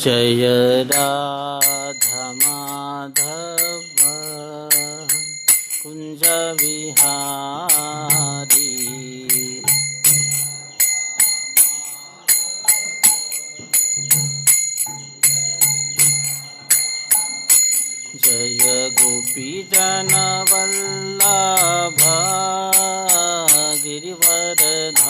जय राधा माधव कुंज विहारी। जय गोपी जन वल्लभ गिरिवरधारी।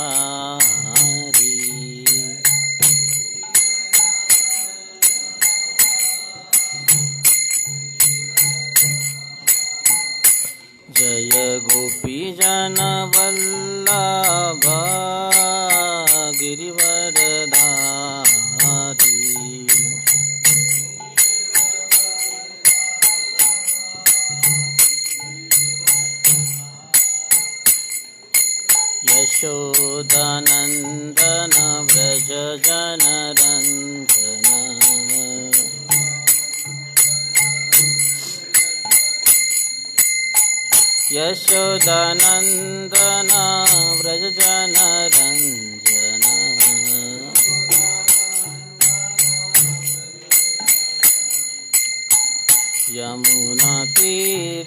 जय गोपी जन वल्लभ गिरिवरधारी। यशोदानंदन व्रज जनरंजन। यशोदानंदन व्रज जनरंजन। यमुना तीरावनचारी।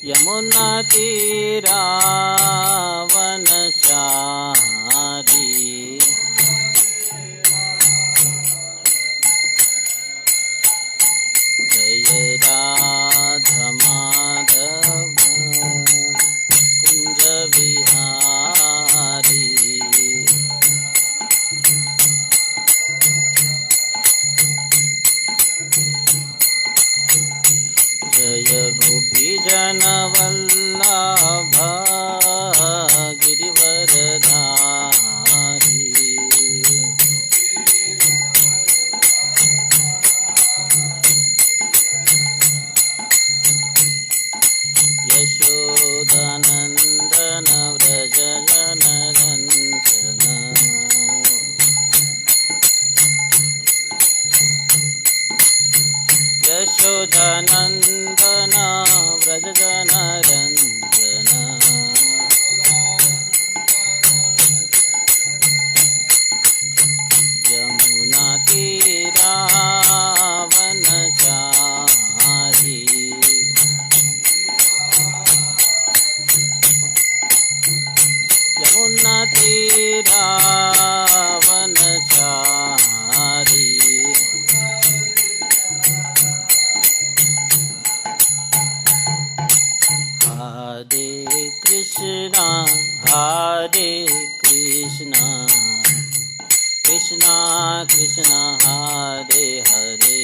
यमुना तीरावनचारी। जय राधा माधव कुंज विहारी। जय गोपी जन वल्लभ गिरिवरधारी। यशोदानंदन व्रज जनरंजन। यशोदानंदन व्रज जनरंजन। यमुना तीरावनचारी। यमुना तीरावनचारी। हरे कृष्णा कृष्णा कृष्णा हरे हरे।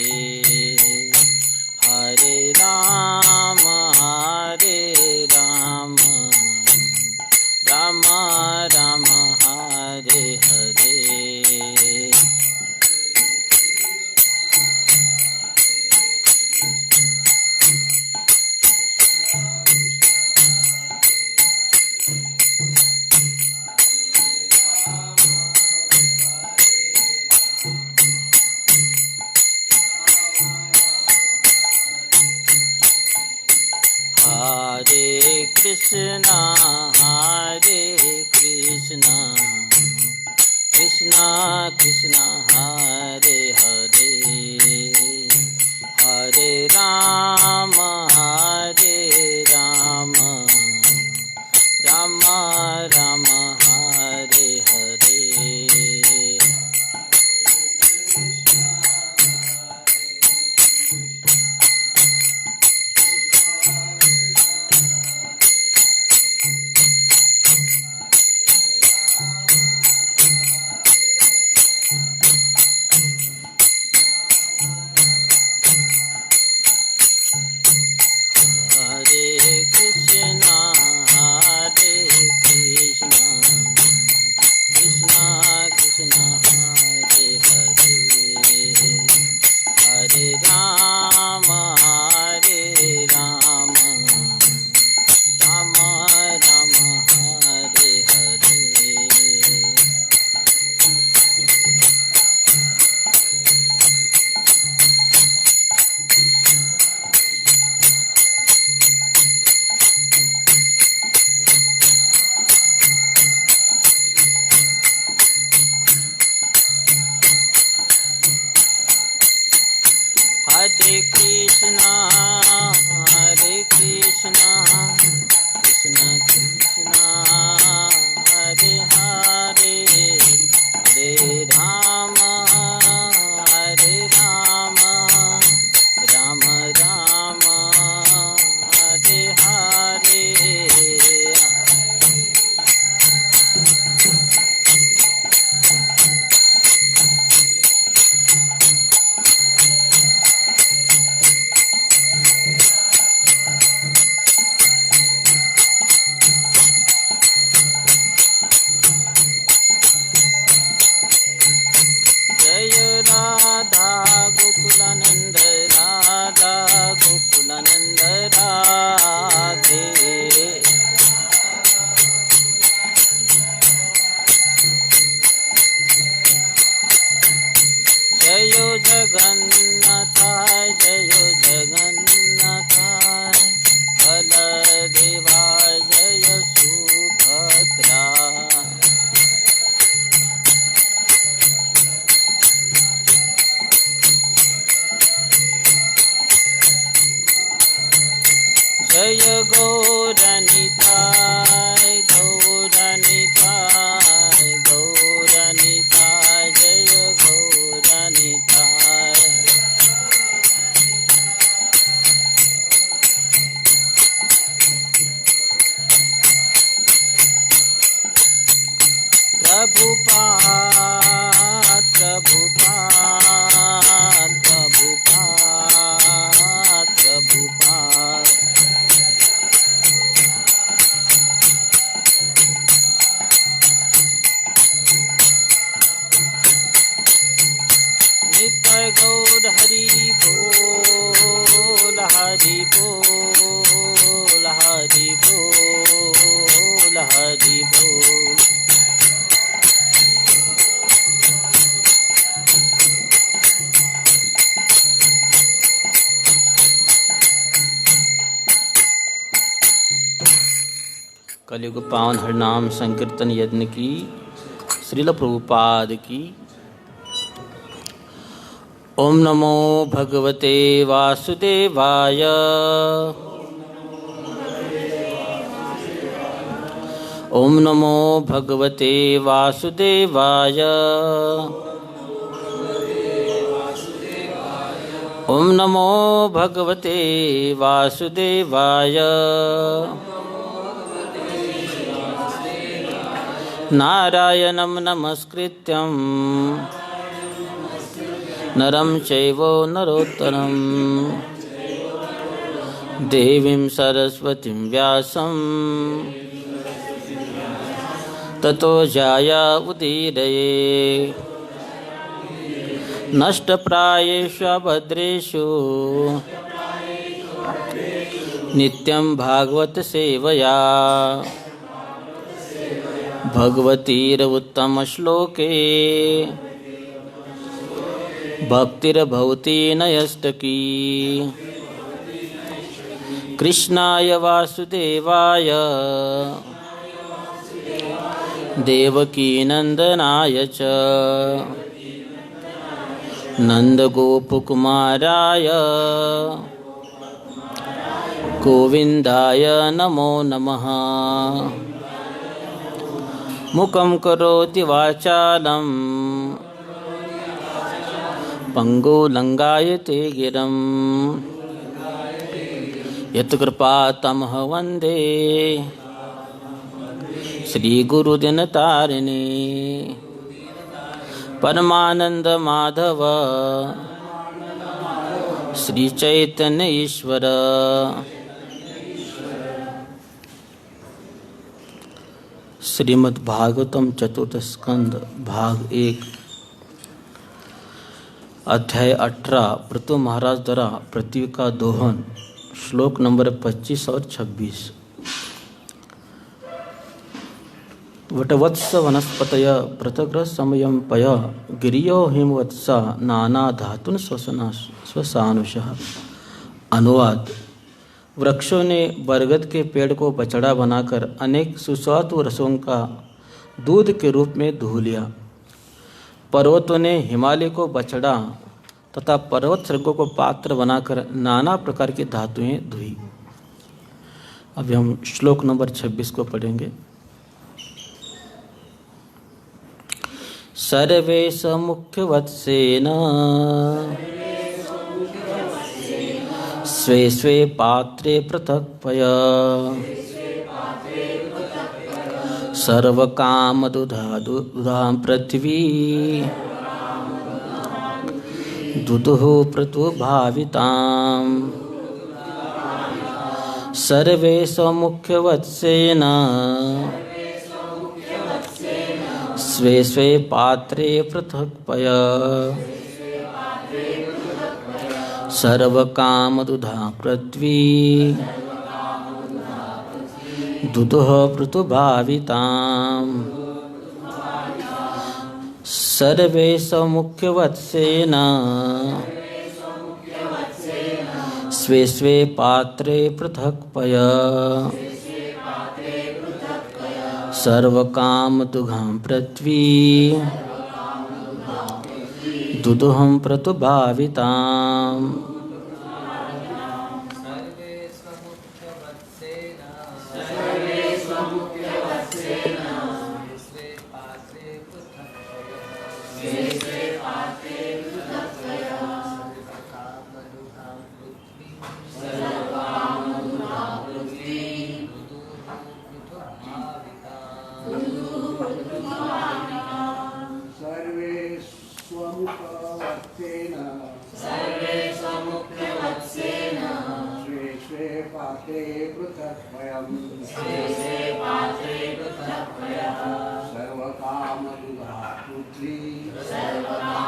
हरे राम राम राम हरे हरे। हरे कृष्णा कृष्णा कृष्णा हरे हरे। हरे राम राम राम हरे हरे। Hare Krishna प्रभुपाद प्रभुपाद प्रभुपाद प्रभुपाद नित्य गौर हरि बोल हरि बोल हरि बोल हरि बोल। कलयुग पावन हरिनाम संकीर्तन यज्ञ की श्रील प्रभुपाद की। ओम नमो भगवते वासुदेवाय। ओम नमो भगवते वासुदेवाय। ओम नमो भगवते वासुदेवाय। नारायणं नमस्कृत्यं नरं चैव नरोत्तमं देवीं सरस्वतीं व्यासं ततो जाया उदीरये। नष्टप्रायेषु भद्रेषु नित्यं भागवत सेवया भगवतीर उत्तम श्लोके भक्तिर्भवति नयस्तकी। कृष्णाय वासुदेवाय देवकी नंदनाय च नंदगोपकुमाराय गोविंदाय नमो नमः। मुखं करोति वाचालं पंगुलंगायते गिरं यत्कृपातमः वन्दे श्रीगुरुदिनतारिणे। परमानंद माधव श्रीचैतन्य ईश्वर। श्रीमद् भागवतम चतुर्थ स्कंद भाग 1 अध्याय 18 पृथु महाराज द्वारा पृथ्वी का दोहन श्लोक नंबर 25 और 26। वटवत्स वनस्पतय पृथग्र समयं पय गिरियो हिमवत्सा नाना धातुन स्वसानुषः। अनुवाद। वृक्षों ने बरगद के पेड़ को बछड़ा बनाकर अनेक सुस्वादु रसों का दूध के रूप में दूह लिया। पर्वतों ने हिमालय को बछड़ा तथा पर्वत शृंगों को पात्र बनाकर नाना प्रकार की धातुएं धुई। अभी हम श्लोक नंबर 26 को पढ़ेंगे। सर्वेश मुख्यवत्सेन स्वे स्वे पात्रे पृथक्पय सर्वकामदुधां पृथ्वी दुदुः पृथुभाविताम्। सर्वे मुख्यवत्सेन स्वे स्वे पात्रे पृथक्पय सर्वकामदुधा पृथ्वी दुदुः पृथुभाविताम्। सर्वे मुख्यवत्सेन स्वे स्वे पात्रे पृथक्पय सर्वकामदुघां पृथ्वी दुदुहं पृथुभाविताम्। स्वमुखवत्सेन स्वे स्वे पात्रे पृथक्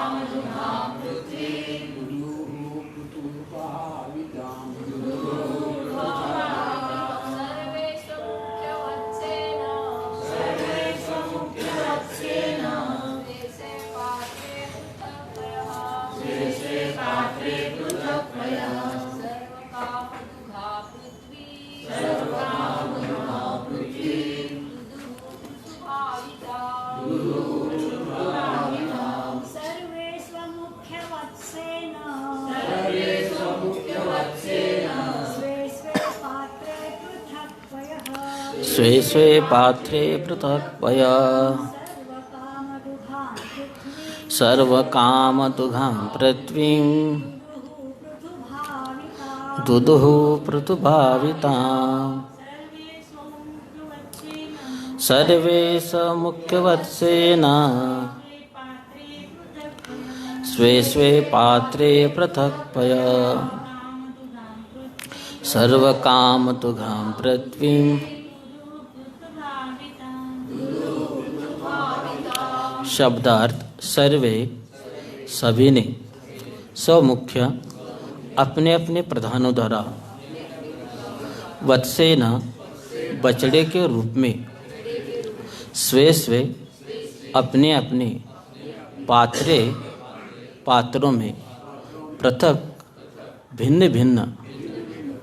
सर्वकामदुघा पृथ्वी दुदुः पृथुभाविताम् स्वे स्वे पात्रे पृथक्पया सर्वकामदुघां पृथ्वीं दुदुः पृथुभाविताम् सर्वे समुख्यवत्सेन स्वे स्वे पात्रे पृथक्पया सर्वकामदुघां पृथ्वीं शब्दार्थ सर्वे सभी ने स्वमुख्य अपने अपने प्रधानों द्वारा वत्सेन बछड़े के रूप में स्वे स्वे अपने अपने पात्रों में पृथक भिन्न भिन्न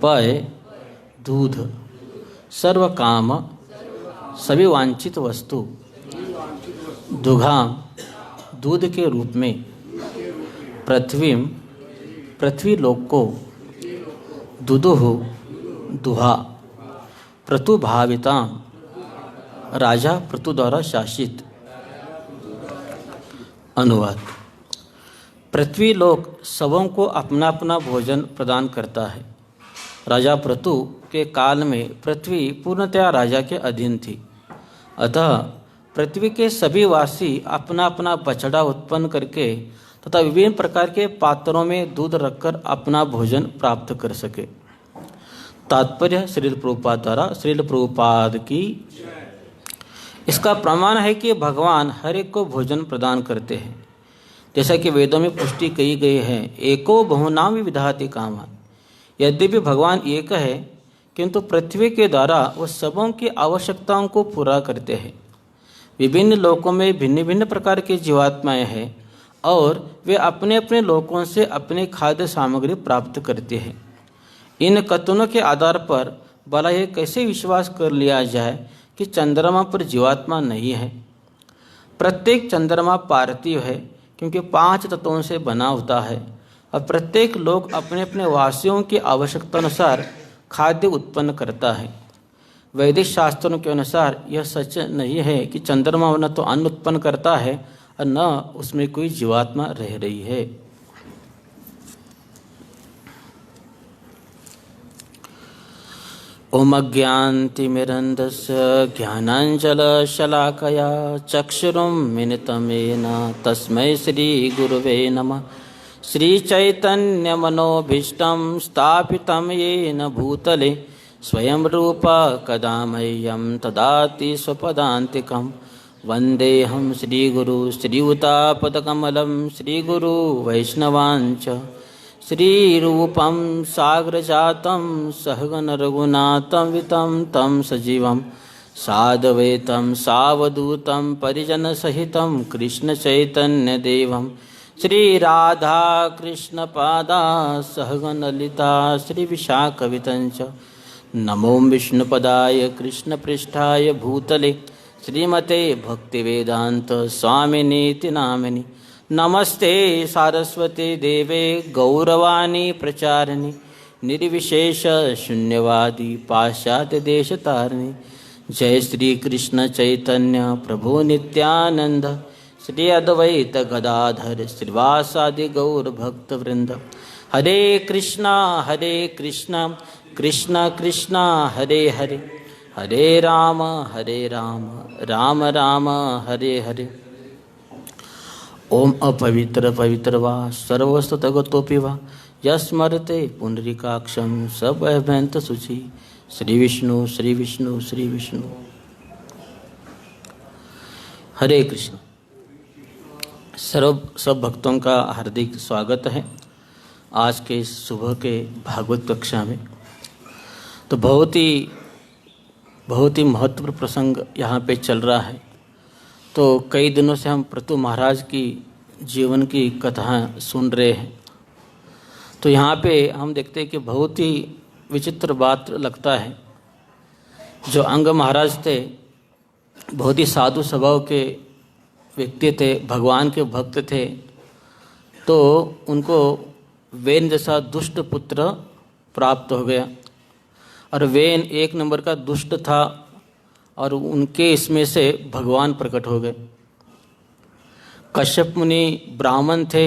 पय दूध सर्वकाम सभी वांछित वस्तु दुघाम दूध के रूप में पृथ्वी लोक को दुदुः दुहा पृथुभावितां राजा पृथु द्वारा शासित। अनुवाद। पृथ्वी लोक सबों को अपना अपना भोजन प्रदान करता है। राजा पृथु के काल में पृथ्वी पूर्णतया राजा के अधीन थी, अतः पृथ्वी के सभी वासी अपना अपना बछड़ा उत्पन्न करके तथा विभिन्न प्रकार के पात्रों में दूध रखकर अपना भोजन प्राप्त कर सके। तात्पर्य श्रील प्रभुपाद द्वारा। श्रील प्रभुपाद की इसका प्रमाण है कि भगवान हर एक को भोजन प्रदान करते हैं, जैसा कि वेदों में पुष्टि कही गई है, एको बहुनाम विधाति कामान। यद्यपि भगवान एक है, किंतु पृथ्वी के द्वारा वह सबों की आवश्यकताओं को पूरा करते हैं। विभिन्न लोकों में भिन्न भिन्न प्रकार के जीवात्माएं हैं और वे अपने अपने लोकों से अपने खाद्य सामग्री प्राप्त करते हैं। इन कथनों के आधार पर भला यह कैसे विश्वास कर लिया जाए कि चंद्रमा पर जीवात्मा नहीं है। प्रत्येक चंद्रमा पार्थिव है, क्योंकि 5 तत्वों से बना होता है और प्रत्येक लोक अपने अपने वासियों की आवश्यकता अनुसार खाद्य उत्पन्न करता है। वैदिक शास्त्रों के अनुसार यह सच नहीं है कि चंद्रमा न तो अन्न उत्पन्न करता है और न उसमें कोई जीवात्मा रह रही है। ओम अज्ञानतिमिरन्धस्य ज्ञानाञ्जनशलाकया चक्षुरुन्मिलितं येन तस्मै श्रीगुरवे नमः। श्रीचैतन्यमनोभीष्टं स्थापितं येन भूतले स्वयं रूप कदा मह्यं ददाति स्वपदान्तिकं। वन्देऽहं श्रीगुरु श्रीयुतापदकमलं श्रीगुरु वैष्णवांच श्रीरूपं साग्रजातं सहगण रघुनाथं वितं तं सजीवं साद्वैतं सावधूतं परिजनसहितं कृष्णचैतन्यदेवं श्रीराधा कृष्णपादा सहगण ललिता श्रीविशाखवितं च। नमो विष्णुपदाय कृष्णपृष्ठाय भूतले श्रीमते भक्तिवेदांत स्वामिनीति नामिनि। नमस्ते सारस्वती देवे गौरवाणी प्रचारिणि निर्विशेष शून्यवादी पाश्चात्य देश तारिणि। जय श्री कृष्ण चैतन्य प्रभु नित्यानंद श्री अद्वैत गदाधर श्रीवासादि गौर भक्त वृंद। हरे कृष्णा कृष्णा कृष्णा हरे हरे, हरे राम राम राम हरे हरे। ओम अपवित्र पवित्र वा सर्वस्तगतोपि वा यस्मरते पुंडरीकाक्षं सबभयंत शुचि। श्री विष्णु श्री विष्णु श्री विष्णु। हरे कृष्ण। सब भक्तों का हार्दिक स्वागत है आज के सुबह के भागवत कक्षा में। तो बहुत ही महत्वपूर्ण प्रसंग यहाँ पे चल रहा है। तो कई दिनों से हम प्रतु महाराज की जीवन की कथाएं सुन रहे हैं। तो यहाँ पे हम देखते हैं कि बहुत ही विचित्र बात लगता है। जो अंग महाराज थे बहुत ही साधु स्वभाव के व्यक्ति थे, भगवान के भक्त थे। तो उनको वेन जैसा दुष्ट पुत्र प्राप्त हो गया और वेन एक नंबर का दुष्ट था और उनके इसमें से भगवान प्रकट हो गए। कश्यप मुनि ब्राह्मण थे,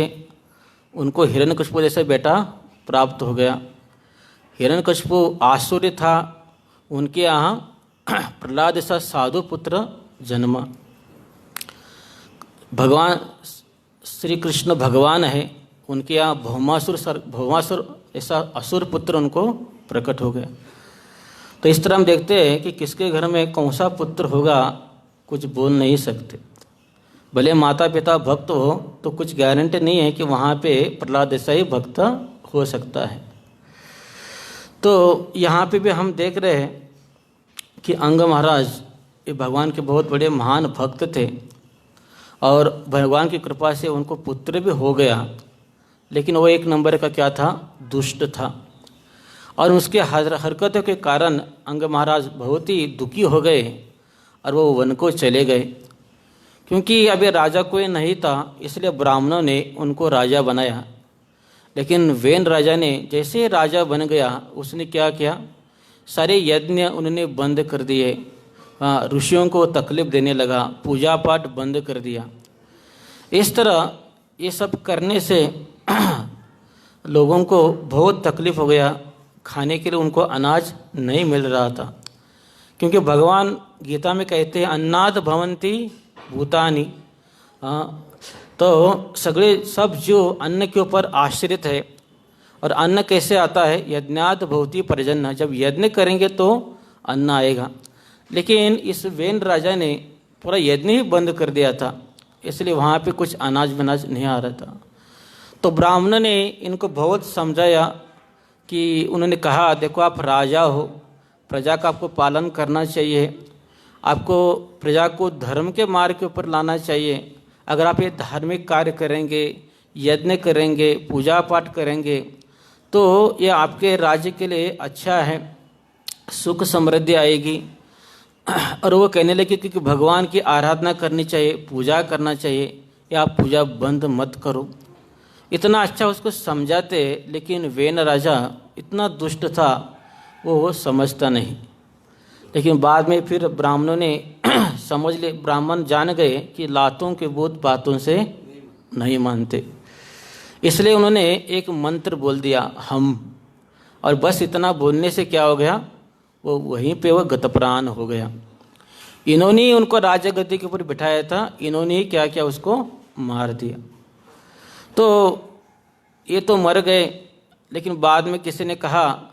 उनको हिरण्यकशिपु जैसे बेटा प्राप्त हो गया। हिरण्यकशिपु आसुर था, उनके यहाँ प्रहलाद जैसा साधु पुत्र जन्मा। भगवान श्री कृष्ण भगवान है, उनके यहाँ भौमासुर ऐसा असुर पुत्र उनको प्रकट हो गया। तो इस तरह हम देखते हैं कि किसके घर में कौन सा पुत्र होगा कुछ बोल नहीं सकते। भले माता पिता भक्त हो तो कुछ गारंटी नहीं है कि वहाँ पे प्रहलाद जैसा ही भक्त हो सकता है। तो यहाँ पे भी हम देख रहे हैं कि अंग महाराज ये भगवान के बहुत बड़े महान भक्त थे और भगवान की कृपा से उनको पुत्र भी हो गया, लेकिन वो एक नंबर का क्या था, दुष्ट था। और उसके हरकतों के कारण अंग महाराज बहुत ही दुखी हो गए और वो वन को चले गए। क्योंकि अभी राजा कोई नहीं था इसलिए ब्राह्मणों ने उनको राजा बनाया। लेकिन वेन राजा ने जैसे राजा बन गया उसने क्या किया, सारे यज्ञ उन्होंने बंद कर दिए, ऋषियों को तकलीफ देने लगा, पूजा पाठ बंद कर दिया। इस तरह ये सब करने से लोगों को बहुत तकलीफ हो गया। खाने के लिए उनको अनाज नहीं मिल रहा था, क्योंकि भगवान गीता में कहते हैं अन्नाद भवन्ति भूतानि। तो सब जो अन्न के ऊपर आश्रित है। और अन्न कैसे आता है, यज्ञात भवति पर्जन्य, जब यज्ञ करेंगे तो अन्न आएगा। लेकिन इस वेन राजा ने पूरा यज्ञ ही बंद कर दिया था, इसलिए वहाँ पे कुछ अनाज बनाज नहीं आ रहा था। तो ब्राह्मण ने इनको बहुत समझाया कि उन्होंने कहा देखो आप राजा हो, प्रजा का आपको पालन करना चाहिए, आपको प्रजा को धर्म के मार्ग के ऊपर लाना चाहिए। अगर आप ये धार्मिक कार्य करेंगे, यज्ञ करेंगे, पूजा पाठ करेंगे तो ये आपके राज्य के लिए अच्छा है, सुख समृद्धि आएगी। और वो कहने लगे कि भगवान की आराधना करनी चाहिए, पूजा करना चाहिए, या आप पूजा बंद मत करो। इतना अच्छा उसको समझाते, लेकिन वेन राजा इतना दुष्ट था वो समझता नहीं। लेकिन बाद में फिर ब्राह्मणों ने समझ ले, ब्राह्मण जान गए कि लातों के भूत बातों से नहीं मानते, इसलिए उन्होंने एक मंत्र बोल दिया हम। और बस इतना बोलने से क्या हो गया, वो वहीं पे वो गतप्राण हो गया। इन्होंने ही उनको राजा गद्दी के ऊपर बिठाया था, इन्होंने ही क्या क्या उसको मार दिया। तो ये तो मर गए, लेकिन बाद में किसी ने कहा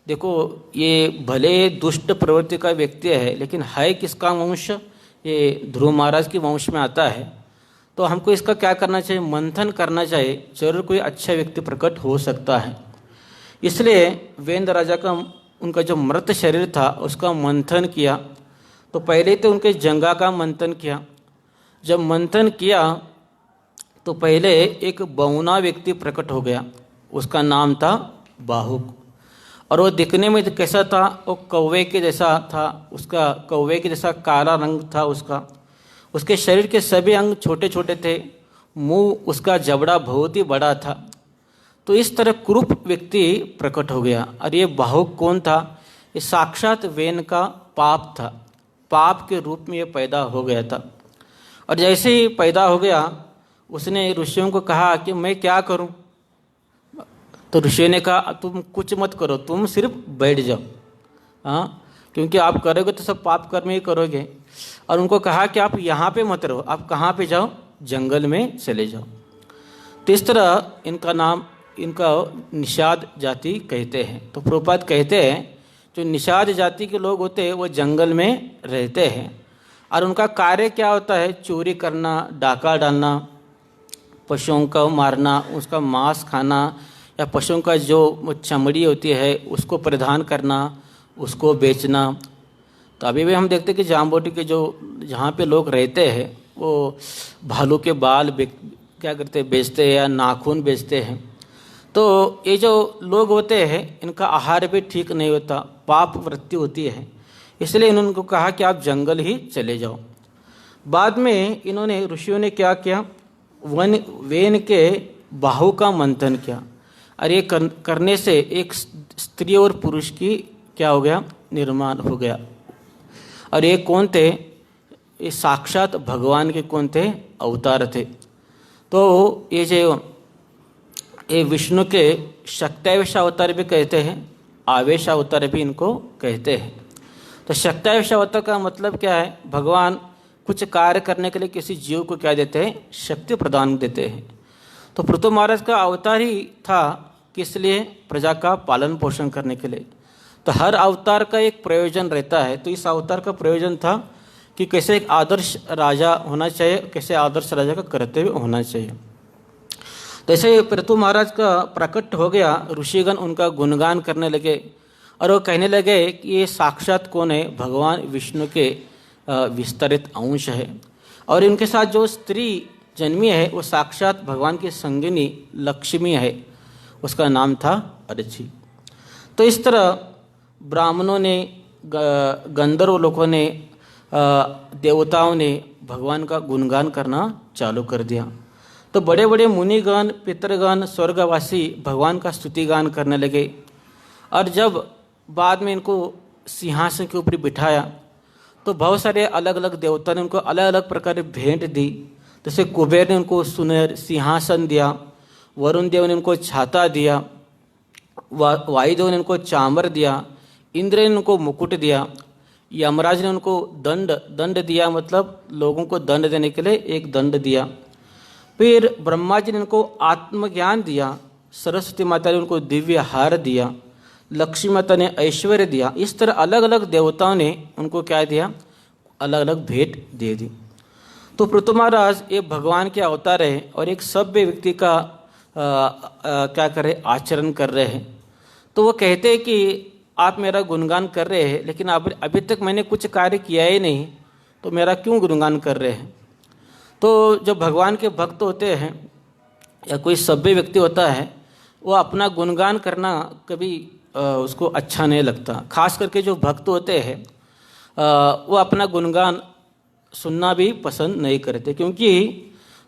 देखो ये भले दुष्ट प्रवृत्ति का व्यक्ति है, लेकिन है किसका वंश, ये ध्रुव महाराज के वंश में आता है। तो हमको इसका क्या करना चाहिए, मंथन करना चाहिए, जरूर कोई अच्छा व्यक्ति प्रकट हो सकता है। इसलिए वेन राजा का उनका जो मृत शरीर था उसका मंथन किया। तो पहले तो उनके जंगा का मंथन किया। जब मंथन किया तो पहले एक बौना व्यक्ति प्रकट हो गया, उसका नाम था बाहुक। और वो दिखने में कैसा था, वो कौवे के जैसा था, उसका कौवे के जैसा काला रंग था उसका। उसके शरीर के सभी अंग छोटे छोटे थे, मुंह उसका जबड़ा बहुत ही बड़ा था। तो इस तरह क्रूप व्यक्ति प्रकट हो गया। और ये बाहुक कौन था, ये साक्षात वेन का पाप था, पाप के रूप में ये पैदा हो गया था। और जैसे ही पैदा हो गया उसने ऋषियों को कहा कि मैं क्या करूं। तो ऋषि ने कहा तुम कुछ मत करो, तुम सिर्फ बैठ जाओ, हाँ, क्योंकि आप करोगे तो सब पाप कर्म ही करोगे। और उनको कहा कि आप यहाँ पे मत रहो, आप कहाँ पे जाओ, जंगल में चले जाओ। तो इस तरह इनका निषाद जाति कहते हैं। तो प्रभुपाद कहते हैं जो निषाद जाति के लोग होते हैं वो जंगल में रहते हैं और उनका कार्य क्या होता है, चोरी करना, डाका डालना, पशुओं का मारना, उसका मांस खाना, या पशुओं का जो चमड़ी होती है उसको परिधान करना, उसको बेचना। तो अभी भी हम देखते हैं कि जाम्बोटी के जो जहाँ पे लोग रहते हैं वो भालू के बाल क्या करते हैं, बेचते हैं, या नाखून बेचते हैं। तो ये जो लोग होते हैं इनका आहार भी ठीक नहीं होता, पाप वृत्ति होती है, इसलिए इन्होंने उनको कहा कि आप जंगल ही चले जाओ। बाद में इन्होंने ऋषियों ने क्या किया, वेन के बाहु का मंथन किया और ये करने से एक स्त्री और पुरुष की क्या हो गया, निर्माण हो गया। और ये कौन थे, ये साक्षात भगवान के कौन थे, अवतार थे। तो ये विष्णु के शक्त्यावेश अवतार भी कहते हैं, आवेश अवतार भी इनको कहते हैं। तो शक्त्यावेश अवतार का मतलब क्या है, भगवान कुछ कार्य करने के लिए किसी जीव को क्या देते हैं, शक्ति प्रदान देते हैं। तो पृथु महाराज का अवतार ही था किस लिए, प्रजा का पालन पोषण करने के लिए। तो हर अवतार का एक प्रयोजन रहता है। तो इस अवतार का प्रयोजन था कि कैसे एक आदर्श राजा होना चाहिए, कैसे आदर्श राजा का कर्तव्य होना चाहिए। तो ऐसे पृथु महाराज का प्रकट हो गया, ऋषिगण उनका गुणगान करने लगे और वो कहने लगे कि ये साक्षात कौन है, भगवान विष्णु के विस्तरित अंश है। और इनके साथ जो स्त्री जन्मी है वो साक्षात भगवान की संगिनी लक्ष्मी है, उसका नाम था अर्ची। तो इस तरह ब्राह्मणों ने, गंधर्व लोगों ने, देवताओं ने भगवान का गुणगान करना चालू कर दिया। तो बड़े बड़े मुनिगण, पितृगण, स्वर्गवासी भगवान का स्तुतिगान करने लगे। और जब बाद में इनको सिंहासन के ऊपर बिठाया तो बहुत सारे अलग अलग देवता ने उनको अलग अलग प्रकार की भेंट दी। जैसे कुबेर ने उनको सुनहर सिंहासन दिया, वरुण देव ने उनको छाता दिया, वायुदेव ने उनको चामर दिया, इंद्र ने उनको मुकुट दिया, यमराज ने उनको दंड दिया, मतलब लोगों को दंड देने के लिए एक दंड दिया। फिर ब्रह्मा जी ने उनको आत्मज्ञान दिया, सरस्वती माता ने उनको दिव्य हार दिया, लक्ष्मी माता ने ऐश्वर्य दिया। इस तरह अलग अलग देवताओं ने उनको क्या दिया, अलग अलग भेंट दे दी। तो पृथु महाराज ये भगवान के अवतार है और एक सभ्य व्यक्ति का क्या कर रहे, आचरण कर रहे हैं। तो वो कहते हैं कि आप मेरा गुणगान कर रहे हैं, लेकिन अभी तक मैंने कुछ कार्य किया ही नहीं, तो मेरा क्यों गुणगान कर रहे हैं। तो जो भगवान के भक्त होते हैं या कोई सभ्य व्यक्ति होता है वो अपना गुणगान करना कभी उसको अच्छा नहीं लगता। खास करके जो भक्त होते हैं वो अपना गुणगान सुनना भी पसंद नहीं करते, क्योंकि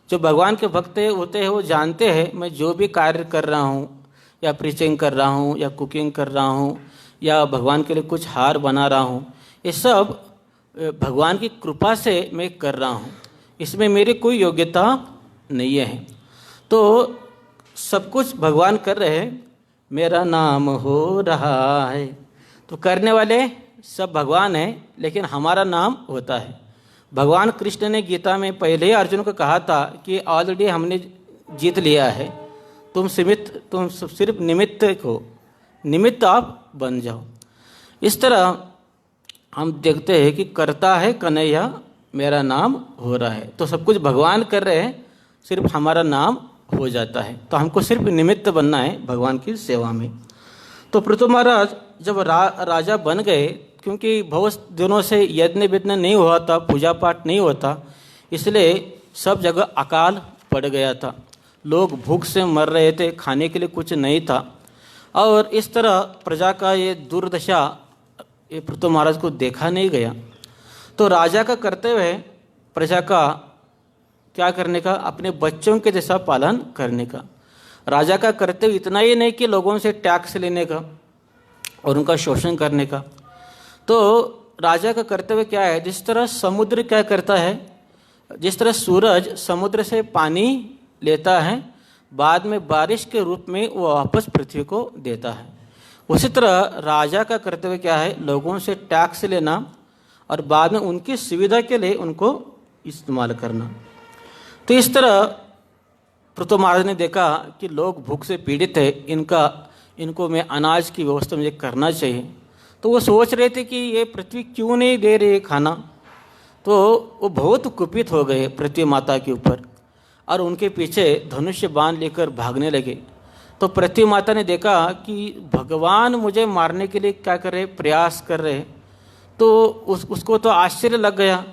जो भगवान के भक्त होते हैं वो जानते हैं मैं जो भी कार्य कर रहा हूँ, या प्रीचिंग कर रहा हूँ, या कुकिंग कर रहा हूँ, या भगवान के लिए कुछ हार बना रहा हूँ, ये सब भगवान की कृपा से मैं कर रहा हूँ, इसमें मेरी कोई योग्यता नहीं है। तो सब कुछ भगवान कर रहे हैं, मेरा नाम हो रहा है। तो करने वाले सब भगवान हैं, लेकिन हमारा नाम होता है। भगवान कृष्ण ने गीता में पहले ही अर्जुन को कहा था कि ऑलरेडी हमने जीत लिया है, तुम सिर्फ निमित्त आप बन जाओ। इस तरह हम देखते हैं कि करता है कन्हैया, मेरा नाम हो रहा है। तो सब कुछ भगवान कर रहे हैं, सिर्फ हमारा नाम हो जाता है। तो हमको सिर्फ निमित्त बनना है भगवान की सेवा में। तो पृथु महाराज जब राजा बन गए, क्योंकि बहुत दिनों से यज्ञ विज्ञ नहीं हुआ था, पूजा पाठ नहीं होता, इसलिए सब जगह अकाल पड़ गया था, लोग भूख से मर रहे थे, खाने के लिए कुछ नहीं था। और इस तरह प्रजा का ये दुर्दशा ये पृथु महाराज को देखा नहीं गया। तो राजा का कर्तव्य है प्रजा का क्या करने का, अपने बच्चों के जैसा पालन करने का। राजा का कर्तव्य इतना ही नहीं कि लोगों से टैक्स लेने का और उनका शोषण करने का। तो राजा का कर्तव्य क्या है, जिस तरह समुद्र क्या करता है, जिस तरह सूरज समुद्र से पानी लेता है, बाद में बारिश के रूप में वो वापस पृथ्वी को देता है, उसी तरह राजा का कर्तव्य क्या है, लोगों से टैक्स लेना और बाद में उनकी सुविधा के लिए उनको इस्तेमाल करना। तो इस तरह पृथु महाराज ने देखा कि लोग भूख से पीड़ित है, इनको मैं अनाज की व्यवस्था मुझे करना चाहिए। तो वो सोच रहे थे कि ये पृथ्वी क्यों नहीं दे रही है खाना। तो वो बहुत कुपित हो गए पृथ्वी माता के ऊपर और उनके पीछे धनुष्य बाण लेकर भागने लगे। तो पृथ्वी माता ने देखा कि भगवान मुझे मारने के लिए क्या कर रहे, प्रयास कर रहे। तो उसको तो आश्चर्य लग गया।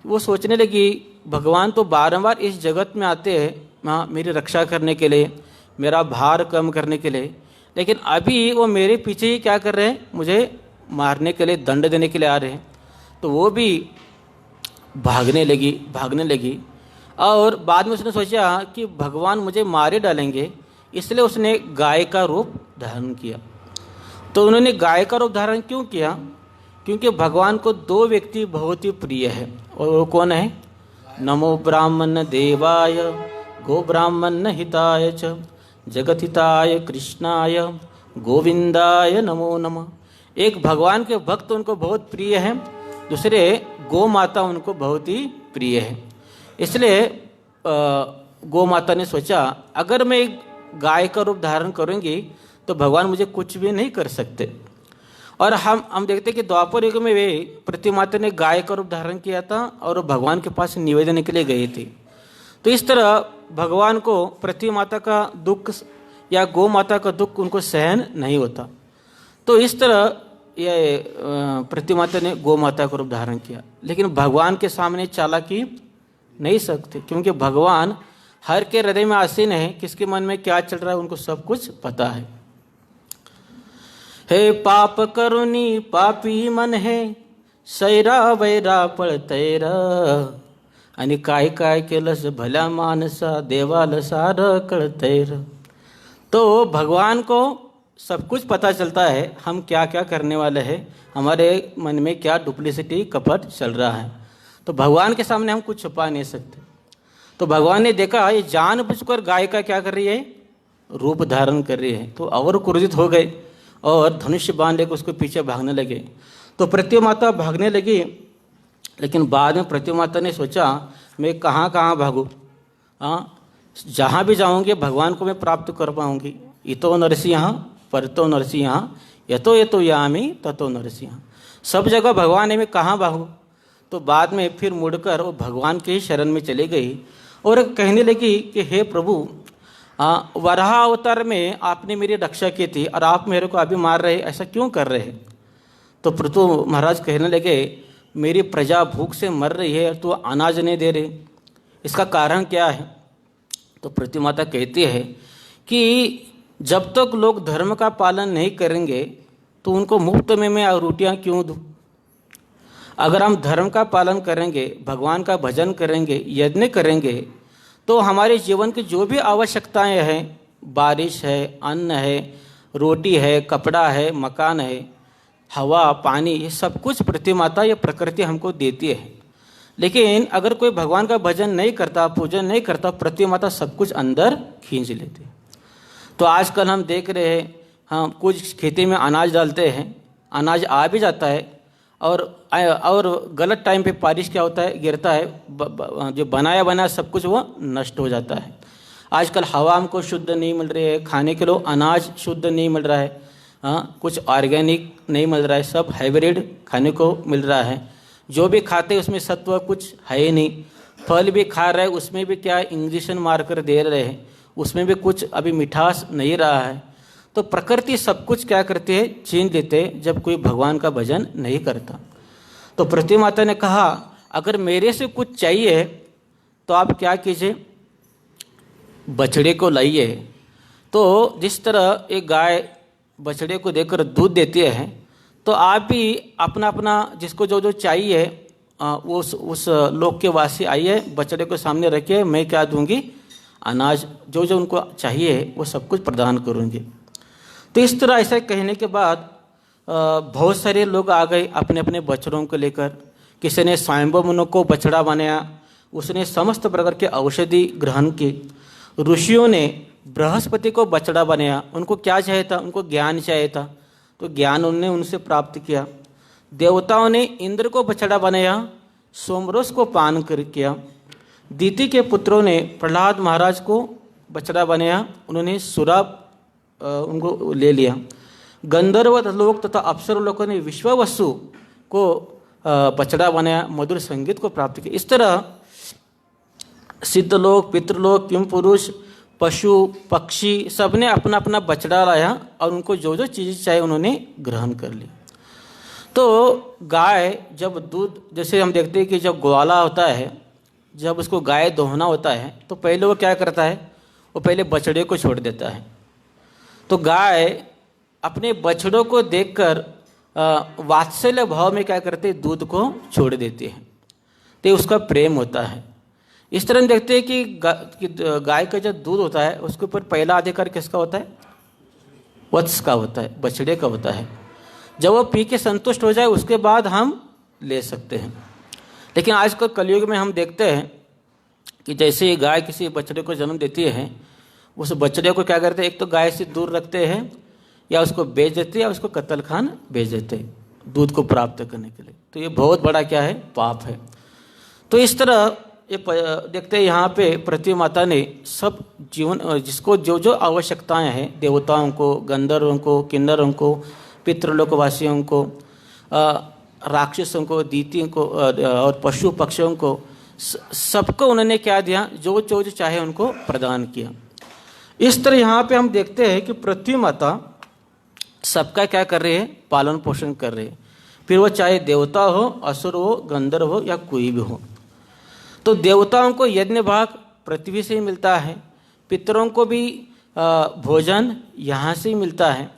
वो सोचने लगी भगवान तो बारंबार इस जगत में आते हैं मेरी रक्षा करने के लिए, मेरा भार कम करने के लिए, लेकिन अभी वो मेरे पीछे ही क्या कर रहे हैं, मुझे मारने के लिए, दंड देने के लिए आ रहे हैं। तो वो भी भागने लगी और बाद में उसने सोचा कि भगवान मुझे मारे डालेंगे, इसलिए उसने गाय का रूप धारण किया। तो उन्होंने गाय का रूप धारण क्यों किया? क्योंकि भगवान को दो व्यक्ति बहुत ही प्रिय है, और वो कौन है? नमो ब्राह्मण देवाय गो ब्राह्मण हिताय च जगत हिताय कृष्णाय गोविंदाय नमो नमः। एक भगवान के भक्त उनको बहुत प्रिय है, दूसरे गौ माता उनको बहुत ही प्रिय है। इसलिए गौ माता ने सोचा अगर मैं गाय का रूप धारण करूंगी तो भगवान मुझे कुछ भी नहीं कर सकते। और हम देखते कि द्वापर युग में वे पृथ्वी माता ने गाय का रूप धारण किया था और भगवान के पास निवेदन के लिए गए थे। तो इस तरह भगवान को पृथ्वी माता का दुख या गौ माता का दुख उनको सहन नहीं होता। तो इस तरह ये पृथ्वी माता ने गौ माता का रूप धारण किया, लेकिन भगवान के सामने चालाकी नहीं सकते, क्योंकि भगवान हर के हृदय में आसीन है। किसके मन में क्या चल रहा है उनको सब कुछ पता है। हे पाप करुणी पापी मन है, सैरा वैरा पळतैर, आणि काय काय केलंस भल्या मानसा देवाला सार कळतैर। तो भगवान को सब कुछ पता चलता है, हम क्या क्या करने वाले हैं, हमारे मन में क्या डुप्लिसिटी कपट चल रहा है। तो भगवान के सामने हम कुछ छुपा नहीं सकते। तो भगवान ने देखा ये जानबूझकर गाय का क्या कर रही है, रूप धारण कर रही है। तो और क्रोधित हो गए और धनुष्य बाण लेकर उसको पीछे भागने लगे। तो पृथ्वी माता भागने लगी, लेकिन बाद में पृथ्वी माता ने सोचा मैं कहाँ कहाँ भागूँ, जहाँ भी जाऊँगी भगवान को मैं प्राप्त कर पाऊँगी। इतो नरसिंह परतो नरसिंह यतो यतो यामी ततो नरसिंह, सब जगह भगवान है, मैं कहाँ भागूँ। तो बाद में फिर मुड़कर वो भगवान के ही शरण में चली गई और कहने लगी कि हे प्रभु, वराह अवतार में आपने मेरी रक्षा की थी और आप मेरे को अभी मार रहे, ऐसा क्यों कर रहे हैं? तो पृथु महाराज कहने लगे मेरी प्रजा भूख से मर रही है, तो अनाज नहीं दे रहे, इसका कारण क्या है? तो पृथ्वी माता कहती है कि जब तक लोग धर्म का पालन नहीं करेंगे तो उनको मुफ्त में मैं रोटियां क्यों दूँ? अगर हम धर्म का पालन करेंगे, भगवान का भजन करेंगे, यज्ञ करेंगे, तो हमारे जीवन की जो भी आवश्यकताएं हैं, बारिश है, अन्न है, रोटी है, कपड़ा है, मकान है, हवा, पानी, ये सब कुछ पृथ्वी माता या प्रकृति हमको देती है। लेकिन अगर कोई भगवान का भजन नहीं करता, पूजन नहीं करता, पृथ्वी माता सब कुछ अंदर खींच लेती है। तो आजकल हम देख रहे हैं, हम कुछ खेती में अनाज डालते हैं, अनाज आ भी जाता है और गलत टाइम पे बारिश क्या होता है, गिरता है, जो बनाया सब कुछ वो नष्ट हो जाता है। आजकल हवा हमको शुद्ध नहीं मिल रही है, खाने के लिए अनाज शुद्ध नहीं मिल रहा है, कुछ ऑर्गेनिक नहीं मिल रहा है, सब हाइब्रिड खाने को मिल रहा है। जो भी खाते हैं उसमें सत्व कुछ है ही नहीं। फल भी खा रहे हैं उसमें भी क्या इंजेक्शन मारकर दे रहे हैं, उसमें भी कुछ अभी मिठास नहीं रहा है। तो प्रकृति सब कुछ क्या करती है, छीन लेते जब कोई भगवान का भजन नहीं करता। तो पृथ्वी माता ने कहा अगर मेरे से कुछ चाहिए तो आप क्या कीजिए, बछड़े को लाइए। तो जिस तरह एक गाय बछड़े को देकर दूध देती है, तो आप भी अपना अपना जिसको जो जो चाहिए वो उस लोक के वासी आइए, बछड़े को सामने रखिए, मैं क्या दूंगी, अनाज जो जो उनको चाहिए वो सब कुछ प्रदान करूंगी। तो इस तरह ऐसा कहने के बाद बहुत सारे लोग आ गए अपने अपने बछड़ों को लेकर। किसी ने स्वयंभू मनु को बछड़ा बनाया, उसने समस्त प्रकार के औषधि ग्रहण की। ऋषियों ने बृहस्पति को बछड़ा बनाया, उनको क्या चाहिए था, उनको ज्ञान चाहिए था, तो ज्ञान उन्होंने उनसे प्राप्त किया। देवताओं ने इंद्र को बछड़ा बनाया, सोमरस को पान कर किया। दीति के पुत्रों ने प्रहलाद महाराज को बछड़ा बनाया, उन्होंने सुरा उनको ले लिया। गंधर्व लोक तथा अप्सर लोगों ने विश्ववसु को बछड़ा बनाया, मधुर संगीत को प्राप्त किया। इस तरह सिद्धलोक, पितृलोक, किम पुरुष, पशु, पक्षी सब ने अपना अपना बछड़ा लाया और उनको जो जो चीज़ें चाहिए उन्होंने ग्रहण कर ली। तो गाय जब दूध, जैसे हम देखते हैं कि जब ग्वाला होता है, जब उसको गाय दोहना होता है तो पहले वो क्या करता है, वो पहले बछड़े को छोड़ देता है। तो गाय अपने बछड़ों को देखकर वात्सल्य भाव में क्या करते हैं, दूध को छोड़ देते हैं। तो उसका प्रेम होता है। इस तरह हम देखते हैं कि गाय का जो दूध होता है उसके ऊपर पहला अधिकार किसका होता है, वत्स का होता है, बछड़े का होता है। जब वो पी के संतुष्ट हो जाए उसके बाद हम ले सकते हैं। लेकिन आजकल कलयुग में हम देखते हैं कि जैसे गाय किसी बछड़े को जन्म देती है, उस बछड़े को क्या करते हैं, एक तो गाय से दूर रखते हैं या उसको बेच देते हैं या उसको कत्ल खान बेच देते हैं दूध को प्राप्त करने के लिए। तो ये बहुत बड़ा क्या है, पाप है। तो इस तरह ये देखते हैं यहाँ पे पृथ्वी माता ने सब जीवन, जिसको जो जो आवश्यकताएं हैं, देवताओं को, गंधर्वों को, किन्नरों को, पितृलोकवासियों को, राक्षसों को, दीतियों को और पशु पक्षियों को, सबको उन्होंने क्या दिया, जो जो चाहे उनको प्रदान किया। इस तरह यहाँ पे हम देखते हैं कि पृथ्वी माता सबका क्या कर रही है, पालन पोषण कर रही है। फिर वो चाहे देवता हो, असुर हो, गंधर्व हो या कोई भी हो। तो देवताओं को यज्ञ भाग पृथ्वी से ही मिलता है, पितरों को भी भोजन यहाँ से ही मिलता है,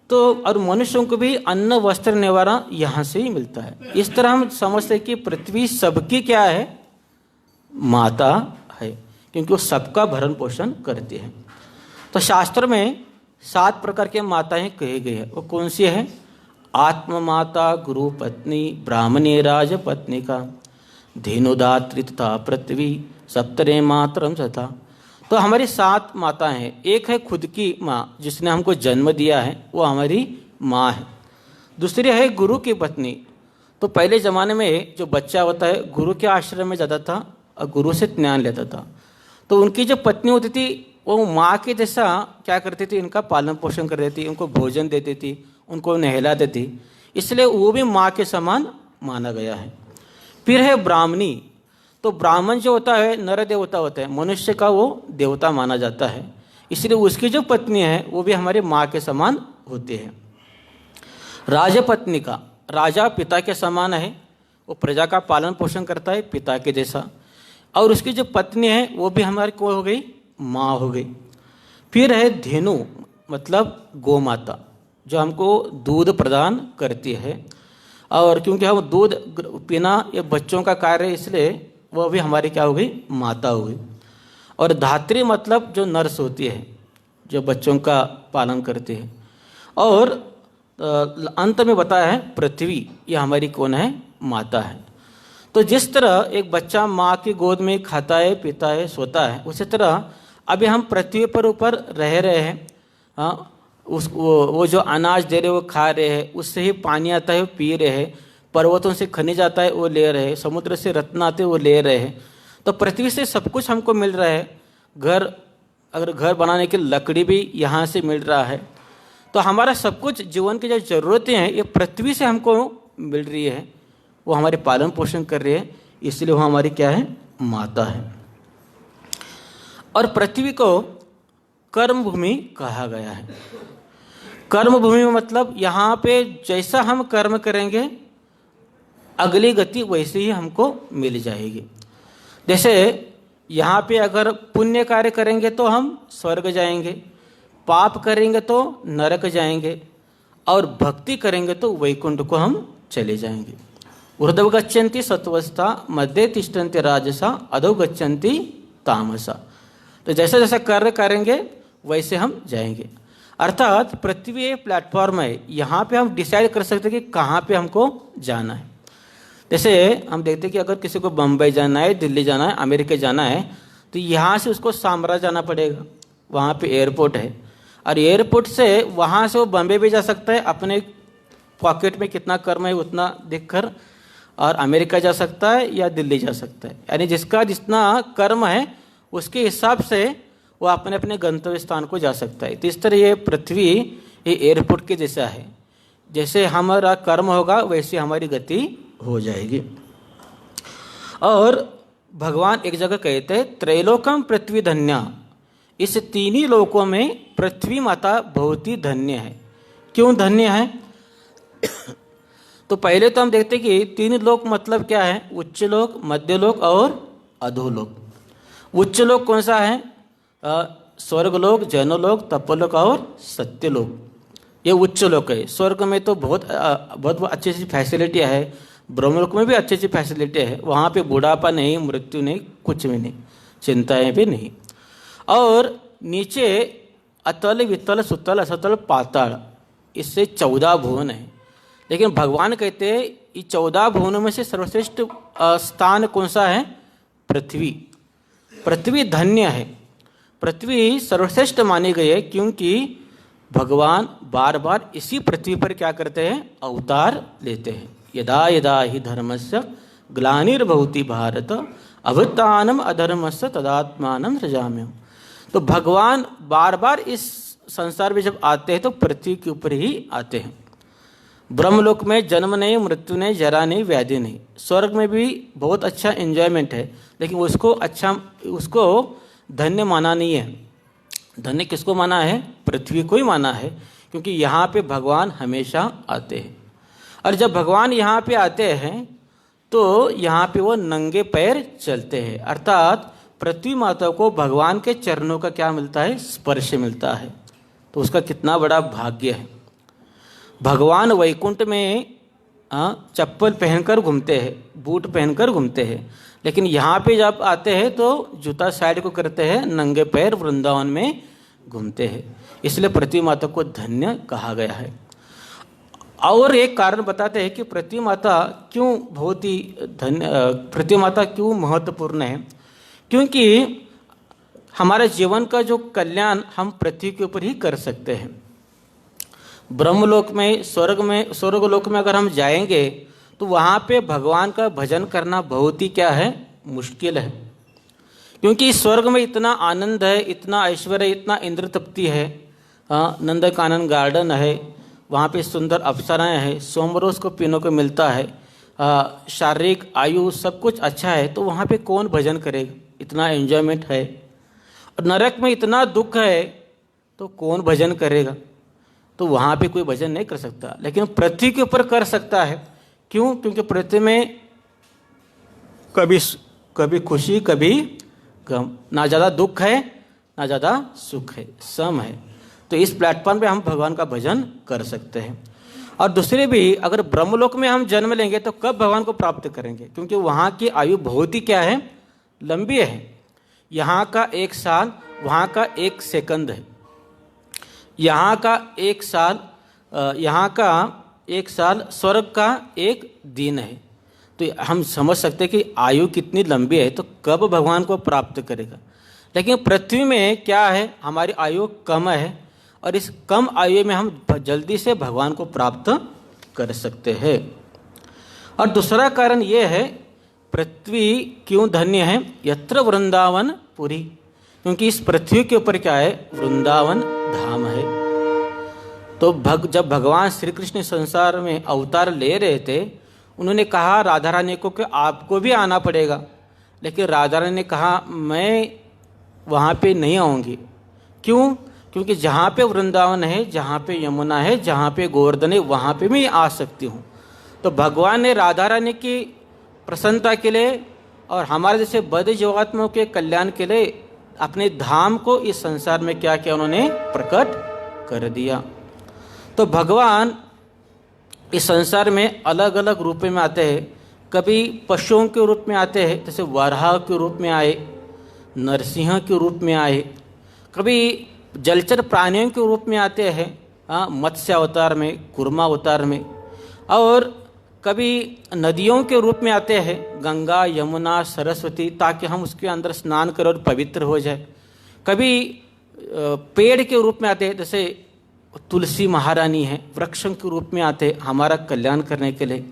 तो और मनुष्यों को भी अन्न वस्त्र निवारा यहाँ से ही मिलता है। इस तरह हम समझते हैं कि पृथ्वी सबकी क्या है, माता है, क्योंकि वो सबका भरण पोषण करती है। तो शास्त्र में 7 प्रकार के माताएं कही गई है। वो कौन सी है, आत्म माता, गुरु पत्नी, ब्राह्मणी राजपत्निका, धेनुदात्री तथा पृथ्वी, सप्तरे मातरम तथा। तो हमारी 7 माताएं हैं। एक है खुद की माँ जिसने हमको जन्म दिया है, वो हमारी माँ है। दूसरी है गुरु की पत्नी। तो पहले ज़माने में जो बच्चा होता है गुरु के आश्रम में जाता था और गुरु से ज्ञान लेता था। तो उनकी जो पत्नी होती थी वो माँ के जैसा क्या करती थी, इनका पालन पोषण कर देती, उनको भोजन देती थी, उनको नहला देती, इसलिए वो भी माँ के समान माना गया है। फिर है ब्राह्मणी। तो ब्राह्मण जो होता है नर देवता होता है, मनुष्य का वो देवता माना जाता है, इसलिए उसकी जो पत्नी है वो भी हमारे माँ के समान होती है। राजपत्नी का, राजा पिता के समान है, वो प्रजा का पालन पोषण करता है पिता के जैसा, और उसकी जो पत्नी है वो भी हमारी को हो गई, माँ हो गई। फिर है धेनु, मतलब गौ माता, जो हमको दूध प्रदान करती है, और क्योंकि हम दूध पीना ये बच्चों का कार्य है, इसलिए वो भी हमारी क्या हो गई, माता हो गई। और धात्री मतलब जो नर्स होती है, जो बच्चों का पालन करती है। और अंत में बताया है पृथ्वी, ये हमारी कौन है, माता है। तो जिस तरह एक बच्चा माँ की गोद में खाता है, पीता है, सोता है, उसी तरह अभी हम पृथ्वी पर ऊपर रह रहे हैं। हाँ, वो जो अनाज दे रहे वो खा रहे हैं, उससे ही पानी आता है वो पी रहे हैं, पर्वतों से खनिज आता है वो ले रहे हैं, समुद्र से रत्न आते वो ले रहे हैं। तो पृथ्वी से सब कुछ हमको मिल रहा है। घर, अगर घर बनाने की लकड़ी भी यहाँ से मिल रहा है। तो हमारा सब कुछ जीवन की जो ज़रूरतें हैं ये पृथ्वी से हमको मिल रही है, वो हमारे पालन पोषण कर रही है, इसलिए वो हमारी क्या है, माता है। और पृथ्वी को कर्म भूमि कहा गया है। कर्म भूमि में मतलब यहाँ पे जैसा हम कर्म करेंगे अगली गति वैसे ही हमको मिल जाएगी। जैसे यहाँ पे अगर पुण्य कार्य करेंगे तो हम स्वर्ग जाएंगे, पाप करेंगे तो नरक जाएंगे, और भक्ति करेंगे तो वैकुंठ को हम चले जाएंगे। ऊर्ध्व गच्छन्ति सत्वस्था, मध्य तिष्ठन्ति राजसा, अधो गच्छन्ति तामसा। तो जैसा जैसा कार्य करेंगे वैसे हम जाएंगे। अर्थात पृथ्वी एक प्लेटफॉर्म है, यहाँ पे हम डिसाइड कर सकते हैं कि कहाँ पे हमको जाना है। जैसे हम देखते हैं कि अगर किसी को बम्बई जाना है, दिल्ली जाना है, अमेरिका जाना है, तो यहाँ से उसको सामरा जाना पड़ेगा, वहाँ पे एयरपोर्ट है, और एयरपोर्ट से वहाँ से वो बम्बई भी जा सकता है, अपने पॉकेट में कितना कर्म है उतना देखकर, और अमेरिका जा सकता है या दिल्ली जा सकता है। यानी जिसका जितना कर्म है उसके हिसाब से वो अपने अपने गंतव्य स्थान को जा सकता है। तो इस तरह ये पृथ्वी ये एयरपोर्ट के जैसा है, जैसे हमारा कर्म होगा वैसे हमारी गति हो जाएगी। और भगवान एक जगह कहते हैं त्रैलोकम पृथ्वी धन्या, इस तीन ही लोकों में पृथ्वी माता बहुत ही धन्य है। क्यों धन्य है? तो पहले तो हम देखते कि तीन लोक मतलब क्या है, उच्च लोक, मध्य लोक और अधोलोक। उच्च लोक कौन सा है? स्वर्गलोक, जनलोक, तपोलोक और सत्यलोक, ये उच्च लोक है। स्वर्ग में तो बहुत अच्छी अच्छी फैसिलिटियाँ है, ब्रह्मलोक में भी अच्छी अच्छी फैसिलिटियाँ है, वहाँ पे बुढ़ापा नहीं, मृत्यु नहीं, कुछ भी नहीं, चिंताएं भी नहीं। और नीचे अतल, वितल, सुतल, असतल, पाताल, इससे 14 भुवन है। लेकिन भगवान कहते हैं ये 14 भुवनों में से सर्वश्रेष्ठ स्थान कौन सा है? पृथ्वी। पृथ्वी धन्य है, पृथ्वी सर्वश्रेष्ठ मानी गई है, क्योंकि भगवान बार बार इसी पृथ्वी पर क्या करते हैं? अवतार लेते हैं। यदा यदा ही धर्मस्य ग्लानिर्भवति भारत अभ्युत्थानम अधर्मस्य तदात्मानं सृजाम्यहम्। तो भगवान बार बार इस संसार में जब आते हैं तो पृथ्वी के ऊपर ही आते हैं। ब्रह्मलोक में जन्म नहीं, मृत्यु नहीं, जरा नहीं, व्याधि नहीं। स्वर्ग में भी बहुत अच्छा एंजॉयमेंट है, लेकिन उसको धन्य माना नहीं है। धन्य किसको माना है? पृथ्वी को ही माना है, क्योंकि यहाँ पे भगवान हमेशा आते हैं। और जब भगवान यहाँ पे आते हैं तो यहाँ पे वो नंगे पैर चलते हैं, अर्थात पृथ्वी माता को भगवान के चरणों का क्या मिलता है? स्पर्श मिलता है। तो उसका कितना बड़ा भाग्य है। भगवान वैकुंठ में चप्पल पहनकर घूमते हैं, बूट पहनकर घूमते हैं, लेकिन यहाँ पे जब आते हैं तो जूता साइड को करते हैं, नंगे पैर वृंदावन में घूमते हैं। इसलिए पृथ्वी माता को धन्य कहा गया है। और एक कारण बताते हैं कि पृथ्वी माता क्यों बहुत ही धन्य, पृथ्वी माता क्यों महत्वपूर्ण है। क्योंकि हमारे जीवन का जो कल्याण हम पृथ्वी के ऊपर ही कर सकते हैं। ब्रह्मलोक में, स्वर्गलोक में अगर हम जाएंगे तो वहाँ पे भगवान का भजन करना बहुत ही क्या है? मुश्किल है। क्योंकि स्वर्ग में इतना आनंद है, इतना ऐश्वर्य, इतना इंद्र तृप्ति है, नंदकानन गार्डन है, वहाँ पे सुंदर अप्सराएं हैं, सोमरोज को पीने को मिलता है, शारीरिक आयु सब कुछ अच्छा है, तो वहाँ पे कौन भजन करेगा? इतना एंजॉयमेंट है। और नरक में इतना दुख है तो कौन भजन करेगा? तो वहाँ पे कोई भजन नहीं कर सकता, लेकिन पृथ्वी के ऊपर कर सकता है। क्यों? क्योंकि पृथ्वी में कभी खुशी कभी गम, ना ज़्यादा दुख है ना ज़्यादा सुख है, सम है। तो इस प्लेटफॉर्म पे हम भगवान का भजन कर सकते हैं। और दूसरे भी, अगर ब्रह्मलोक में हम जन्म लेंगे तो कब भगवान को प्राप्त करेंगे? क्योंकि वहाँ की आयु बहुत ही क्या है? लंबी है। यहाँ का 1 साल वहाँ का 1 सेकंड है। यहाँ का 1 साल, यहाँ का 1 साल स्वर्ग का 1 दिन है। तो हम समझ सकते हैं कि आयु कितनी लंबी है, तो कब भगवान को प्राप्त करेगा। लेकिन पृथ्वी में क्या है? हमारी आयु कम है, और इस कम आयु में हम जल्दी से भगवान को प्राप्त कर सकते हैं। और दूसरा कारण ये है पृथ्वी क्यों धन्य है? यत्र वृंदावन पुरी, क्योंकि इस पृथ्वी के ऊपर क्या है? वृंदावन धाम है। तो जब भगवान श्री कृष्ण संसार में अवतार ले रहे थे, उन्होंने कहा राधा रानी को कि आपको भी आना पड़ेगा, लेकिन राधा रानी ने कहा मैं वहाँ पे नहीं आऊँगी। क्यों? क्योंकि जहाँ पे वृंदावन है, जहाँ पे यमुना है, जहाँ पे गोवर्धन है, वहाँ पे मैं आ सकती हूँ। तो भगवान ने राधा रानी की प्रसन्नता के लिए और हमारे जैसे बद्ध जीवात्माओं के कल्याण के लिए अपने धाम को इस संसार में क्या किया? उन्होंने प्रकट कर दिया। तो भगवान इस संसार में अलग अलग रूप में आते हैं। कभी पशुओं के रूप में आते हैं, जैसे वराह के रूप में आए, नरसिंह के रूप में आए, कभी जलचर प्राणियों के रूप में आते हैं, मत्स्य अवतार में, कूर्मा अवतार में, और कभी नदियों के रूप में आते हैं, गंगा, यमुना, सरस्वती, ताकि हम उसके अंदर स्नान करें और पवित्र हो जाए। कभी पेड़ के रूप में आते हैं, जैसे तुलसी महारानी है, वृक्षों के रूप में आते हैं हमारा कल्याण करने के लिए।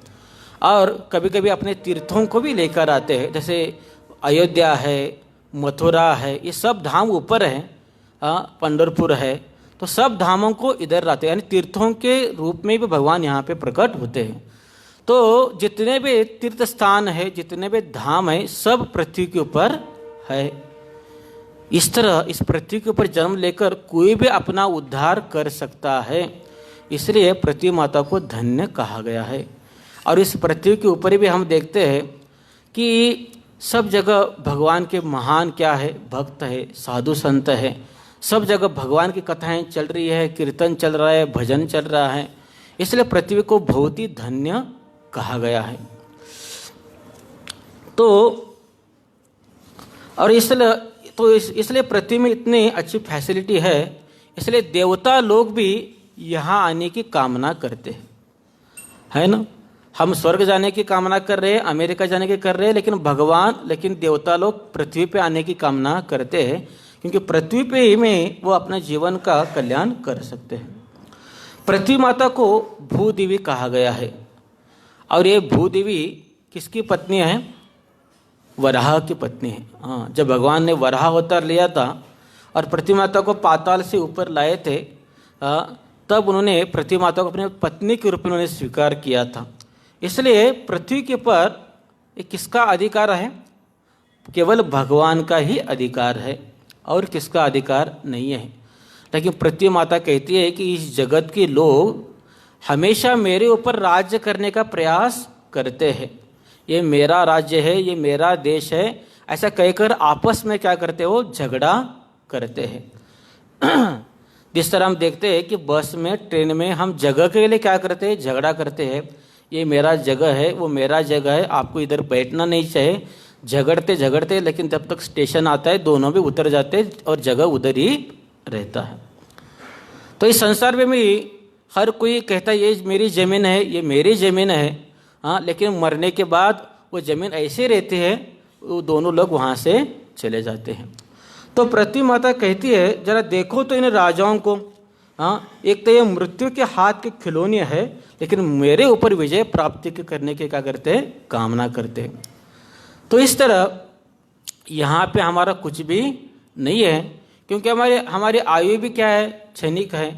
और कभी कभी अपने तीर्थों को भी लेकर आते हैं, जैसे अयोध्या है, मथुरा है, ये सब धाम ऊपर हैं, पंढरपुर है, तो सब धामों को इधर लाते हैं, यानी तीर्थों के रूप में भी भगवान यहाँ पे प्रकट होते हैं। तो जितने भी तीर्थ स्थान है, जितने भी धाम है, सब पृथ्वी के ऊपर है। इस तरह इस पृथ्वी के ऊपर जन्म लेकर कोई भी अपना उद्धार कर सकता है, इसलिए पृथ्वी माता को धन्य कहा गया है। और इस पृथ्वी के ऊपर भी हम देखते हैं कि सब जगह भगवान के महान क्या है, भक्त है, साधु संत है, सब जगह भगवान की कथाएं चल रही है, कीर्तन चल रहा है, भजन चल रहा है, इसलिए पृथ्वी को बहुत ही धन्य कहा गया है। तो और इसलिए पृथ्वी में इतनी अच्छी फैसिलिटी है, इसलिए देवता लोग भी यहाँ आने की कामना करते हैं, है ना। हम स्वर्ग जाने की कामना कर रहे हैं, अमेरिका जाने की कर रहे हैं, लेकिन देवता लोग पृथ्वी पे आने की कामना करते हैं, क्योंकि पृथ्वी पे में वो अपना जीवन का कल्याण कर सकते हैं। पृथ्वी माता को भूदेवी कहा गया है, और ये भूदेवी किसकी पत्नी है? वराह की पत्नी है। हाँ, जब भगवान ने वराह अवतार लिया था और पृथ्वी माता को पाताल से ऊपर लाए थे, तब उन्होंने पृथ्वी माता को अपने पत्नी के रूप में उन्होंने स्वीकार किया था। इसलिए पृथ्वी के ऊपर किसका अधिकार है? केवल भगवान का ही अधिकार है, और किसका अधिकार नहीं है। लेकिन पृथ्वी माता कहती है कि इस जगत के लोग हमेशा मेरे ऊपर राज्य करने का प्रयास करते हैं, ये मेरा राज्य है, ये मेरा देश है, ऐसा कहकर आपस में क्या करते हो? झगड़ा करते हैं। जिस तरह हम देखते हैं कि बस में, ट्रेन में हम जगह के लिए क्या करते हैं? झगड़ा करते हैं, ये मेरा जगह है, वो मेरा जगह है, आपको इधर बैठना नहीं चाहिए। झगड़ते लेकिन जब तक स्टेशन आता है दोनों भी उतर जाते हैं और जगह उधर ही रहता है। तो इस संसार में भी हर कोई कहता है ये मेरी ज़मीन है, ये मेरी ज़मीन है, हाँ, लेकिन मरने के बाद वो ज़मीन ऐसे रहती है, वो दोनों लोग वहाँ से चले जाते हैं। तो पृथ्वी माता कहती है जरा देखो तो इन राजाओं को, हाँ, एक तो ये मृत्यु के हाथ के खिलौने है, लेकिन मेरे ऊपर विजय प्राप्ति करने के क्या करते हैं? कामना करते हैं। तो इस तरह यहाँ पे हमारा कुछ भी नहीं है, क्योंकि हमारी आयु भी क्या है? क्षणिक है,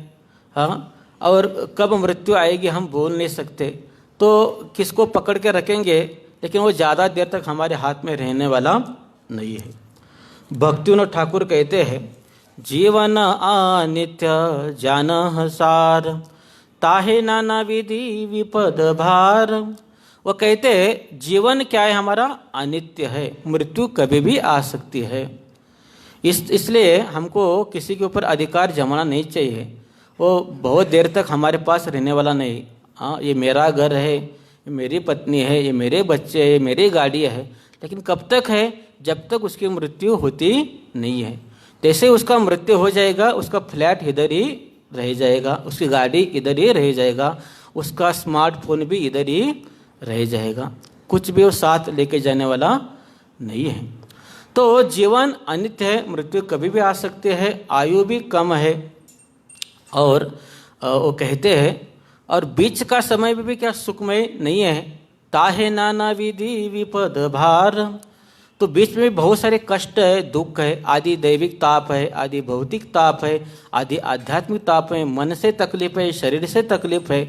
हाँ, और कब मृत्यु आएगी हम बोल नहीं सकते। तो किसको पकड़ के रखेंगे, लेकिन वो ज़्यादा देर तक हमारे हाथ में रहने वाला नहीं है। भक्तिविनोद ठाकुर कहते हैं, जीवन अनित्य जानह सार, ताहे नाना विधि विपद भार। वो कहते हैं जीवन क्या है? हमारा अनित्य है, मृत्यु कभी भी आ सकती है। इसलिए हमको किसी के ऊपर अधिकार जमाना नहीं चाहिए, वो बहुत देर तक हमारे पास रहने वाला नहीं। हाँ, ये मेरा घर है, ये मेरी पत्नी है, ये मेरे बच्चे है, ये मेरी गाड़ी है, लेकिन कब तक है? जब तक उसकी मृत्यु होती नहीं है। जैसे उसका मृत्यु हो जाएगा, उसका फ्लैट इधर ही रह जाएगा, उसकी गाड़ी इधर ही रह जाएगा, उसका स्मार्टफोन भी इधर ही रह जाएगा, कुछ भी वो साथ लेके जाने वाला नहीं है। तो जीवन अनित्य है, मृत्यु कभी भी आ सकते हैं, आयु भी कम है। और वो कहते हैं और बीच का समय भी क्या सुखमय नहीं है, ताहे नाना विधि विपद भार। तो बीच में बहुत सारे कष्ट है, दुख है, आदि दैविक ताप है, आदि भौतिक ताप है, आदि आध्यात्मिक ताप है, मन से तकलीफ है, शरीर से तकलीफ है।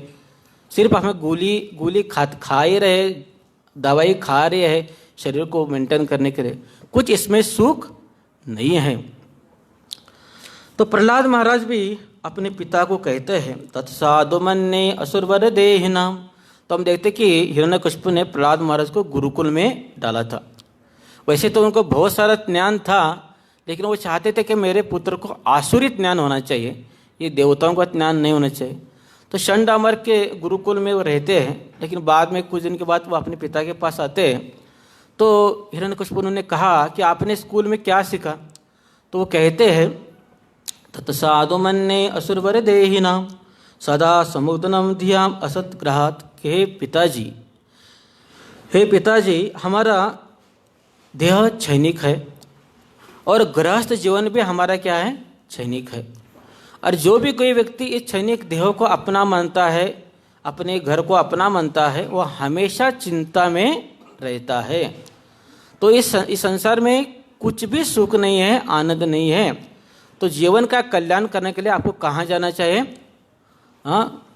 सिर्फ हमें गोली खा ही रहे, दवाई खा रहे हैं शरीर को मेंटेन करने के लिए, कुछ इसमें सुख नहीं है। तो प्रहलाद महाराज भी अपने पिता को कहते हैं, तत्साधु मन्ये असुरवर देहिनाम। तो हम देखते कि हिरण्यकशिपु ने प्रहलाद महाराज को गुरुकुल में डाला था। वैसे तो उनको बहुत सारा ज्ञान था, लेकिन वो चाहते थे कि मेरे पुत्र को आसुरित ज्ञान होना चाहिए, ये देवताओं का ज्ञान नहीं होना चाहिए। तो शंडामर के गुरुकुल में वो रहते हैं, लेकिन बाद में कुछ दिन के बाद वो अपने पिता के पास आते हैं। तो हिरण्यकशिपु ने कहा कि आपने स्कूल में क्या सीखा? तो वो कहते हैं, तत्साधु मन्ये असुरवर देहिनाम सदा समुदनम धियाम असत्ग्रहात्। हे पिताजी, हमारा देह क्षणिक है और गृहस्थ जीवन भी हमारा क्या है? क्षणिक है। और जो भी कोई व्यक्ति इस क्षणिक देह को अपना मानता है, अपने घर को अपना मानता है वो हमेशा चिंता में रहता है। तो इस संसार में कुछ भी सुख नहीं है, आनंद नहीं है। तो जीवन का कल्याण करने के लिए आपको कहाँ जाना चाहिए? हाँ,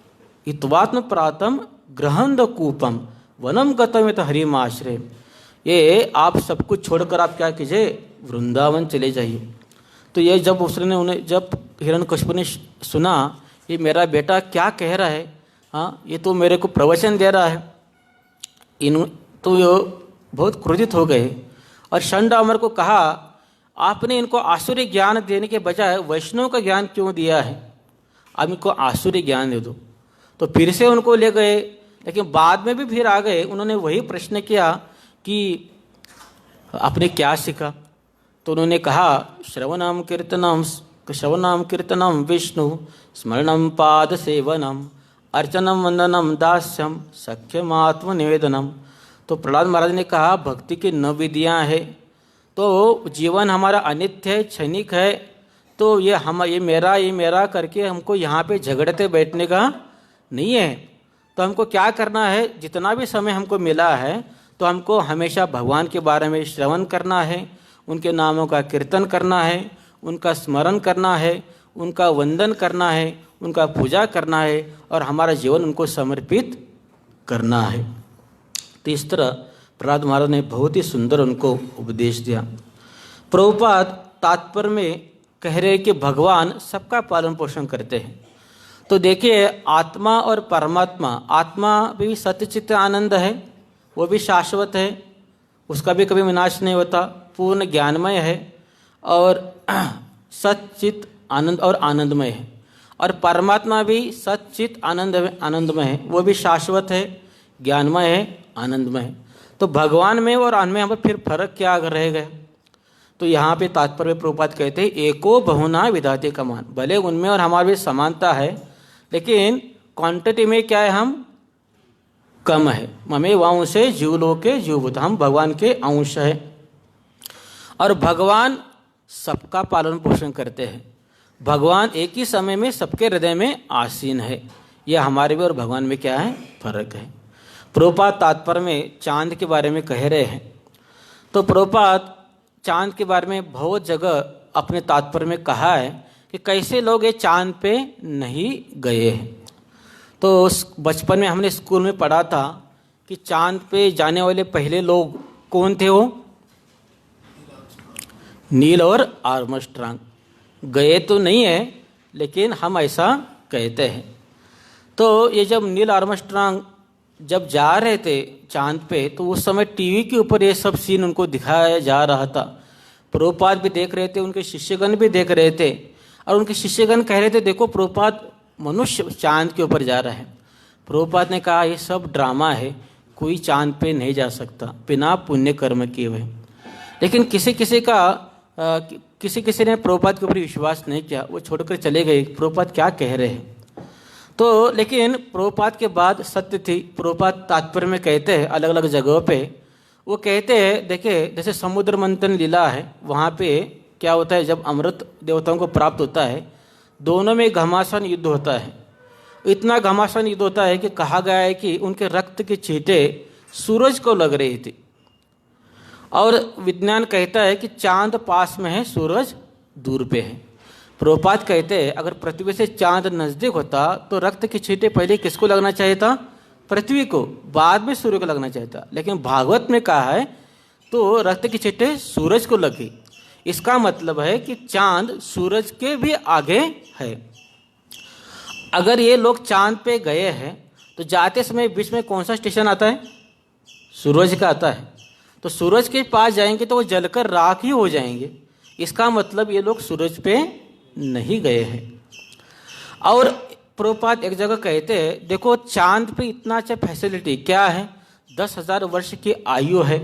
हित्वात्म प्रातम ग्रहंद कूपम वनम गतमित हरिम आश्रय। ये आप सब कुछ छोड़कर आप क्या कीजिए? वृंदावन चले जाइए। तो ये जब जब हिरण्यकशिपु ने सुना ये मेरा बेटा क्या कह रहा है, हाँ ये तो मेरे को प्रवचन दे रहा है, तो ये बहुत क्रोधित हो गए और षंडामर को कहा आपने इनको आसुरी ज्ञान देने के बजाय वैष्णव का ज्ञान क्यों दिया है? अब इनको आसुरी ज्ञान दे दो। तो फिर से उनको ले गए, लेकिन बाद में भी फिर आ गए। उन्होंने वही प्रश्न किया कि आपने क्या सीखा? तो उन्होंने कहा श्रवणम कीर्तनम विष्णु स्मरणम पाद सेवनम अर्चनम वंदनम दास्यम सख्यम आत्मनिवेदनम। तो प्रहलाद महाराज ने कहा भक्ति की 9 विधियाँ हैं। तो जीवन हमारा अनित्य है, क्षणिक है। तो ये मेरा करके हमको यहाँ पे झगड़ते बैठने का नहीं है। तो हमको क्या करना है? जितना भी समय हमको मिला है तो हमको हमेशा भगवान के बारे में श्रवण करना है, उनके नामों का कीर्तन करना है, उनका स्मरण करना है, उनका वंदन करना है, उनका पूजा करना है और हमारा जीवन उनको समर्पित करना है। तो इस तरह प्रहलाद महाराज ने बहुत ही सुंदर उनको उपदेश दिया। प्रभुपाद तात्पर्य में कह रहे कि भगवान सबका पालन पोषण करते हैं। तो देखिए आत्मा और परमात्मा, आत्मा भी सत्यचित्त आनंद है, वो भी शाश्वत है, उसका भी कभी विनाश नहीं होता, पूर्ण ज्ञानमय है और सच्चित आनंद और आनंदमय है। और परमात्मा भी सच्चित आनंदमय है, वो भी शाश्वत है, ज्ञानमय है, आनंदमय है। तो भगवान में और अन्य में यहाँ पर फिर फर्क क्या रह गए? तो यहाँ पे तात्पर्य प्रभुपाद कहते हैं एको बहुना विधाते कमान। भले उनमें और हमारे भी समानता है, लेकिन क्वांटिटी में क्या है? हम कम है। ममे वांशे जीवलोके जीवभूत, हम भगवान के अंश है और भगवान सबका पालन पोषण करते हैं। भगवान एक ही समय में सबके हृदय में आसीन है। यह हमारे में और भगवान में क्या है? फर्क है। प्रभुपाद तात्पर्य में चांद के बारे में कह रहे हैं। तो प्रभुपाद चांद के बारे में बहुत जगह अपने तात्पर्य में कहा है कि कैसे लोग ये चांद पे नहीं गए हैं। तो बचपन में हमने स्कूल में पढ़ा था कि चांद पे जाने वाले पहले लोग कौन थे? वो नील और आर्मस्ट्रांग। गए तो नहीं है, लेकिन हम ऐसा कहते हैं। तो ये जब नील आर्मस्ट्रांग जब जा रहे थे चांद पे, तो उस समय टीवी के ऊपर ये सब सीन उनको दिखाया जा रहा था। प्रभुपाद भी देख रहे थे, उनके शिष्यगण भी देख रहे थे और उनके शिष्यगण कह रहे थे देखो प्रभुपाद मनुष्य चांद के ऊपर जा रहा है। प्रभुपाद ने कहा ये सब ड्रामा है, कोई चांद पे नहीं जा सकता बिना पुण्य कर्म किए हुए। लेकिन किसी किसी ने प्रभुपाद के ऊपर विश्वास नहीं किया, वो छोड़कर चले गए। प्रभुपाद क्या कह रहे हैं? तो लेकिन प्रभुपाद के बाद सत्य थी। प्रभुपाद तात्पर्य में कहते हैं अलग अलग जगहों पे, वो कहते हैं देखिए जैसे समुद्र मंथन लीला है, वहाँ पे क्या होता है जब अमृत देवताओं को प्राप्त होता है, दोनों में घमासान युद्ध होता है। इतना घमासान युद्ध होता है कि कहा गया है कि उनके रक्त की छींटें सूरज को लग रही थी। और विज्ञान कहता है कि चांद पास में है, सूरज दूर पे है। प्रभुपाद कहते हैं अगर पृथ्वी से चांद नजदीक होता तो रक्त की छींटें पहले किसको लगना चाहिए था? पृथ्वी को, बाद में सूर्य को लगना चाहिए था। लेकिन भागवत में कहा है तो रक्त की छींटें सूरज को लगी। इसका मतलब है कि चांद सूरज के भी आगे है। अगर ये लोग चांद पे गए हैं तो जाते समय बीच में कौन सा स्टेशन आता है? सूरज का आता है। तो सूरज के पास जाएंगे तो वो जलकर राख ही हो जाएंगे। इसका मतलब ये लोग सूरज पे नहीं गए हैं। और प्रभुपाद एक जगह कहते हैं देखो चांद पे इतना अच्छा फैसिलिटी क्या है, 10,000 वर्ष की आयु है,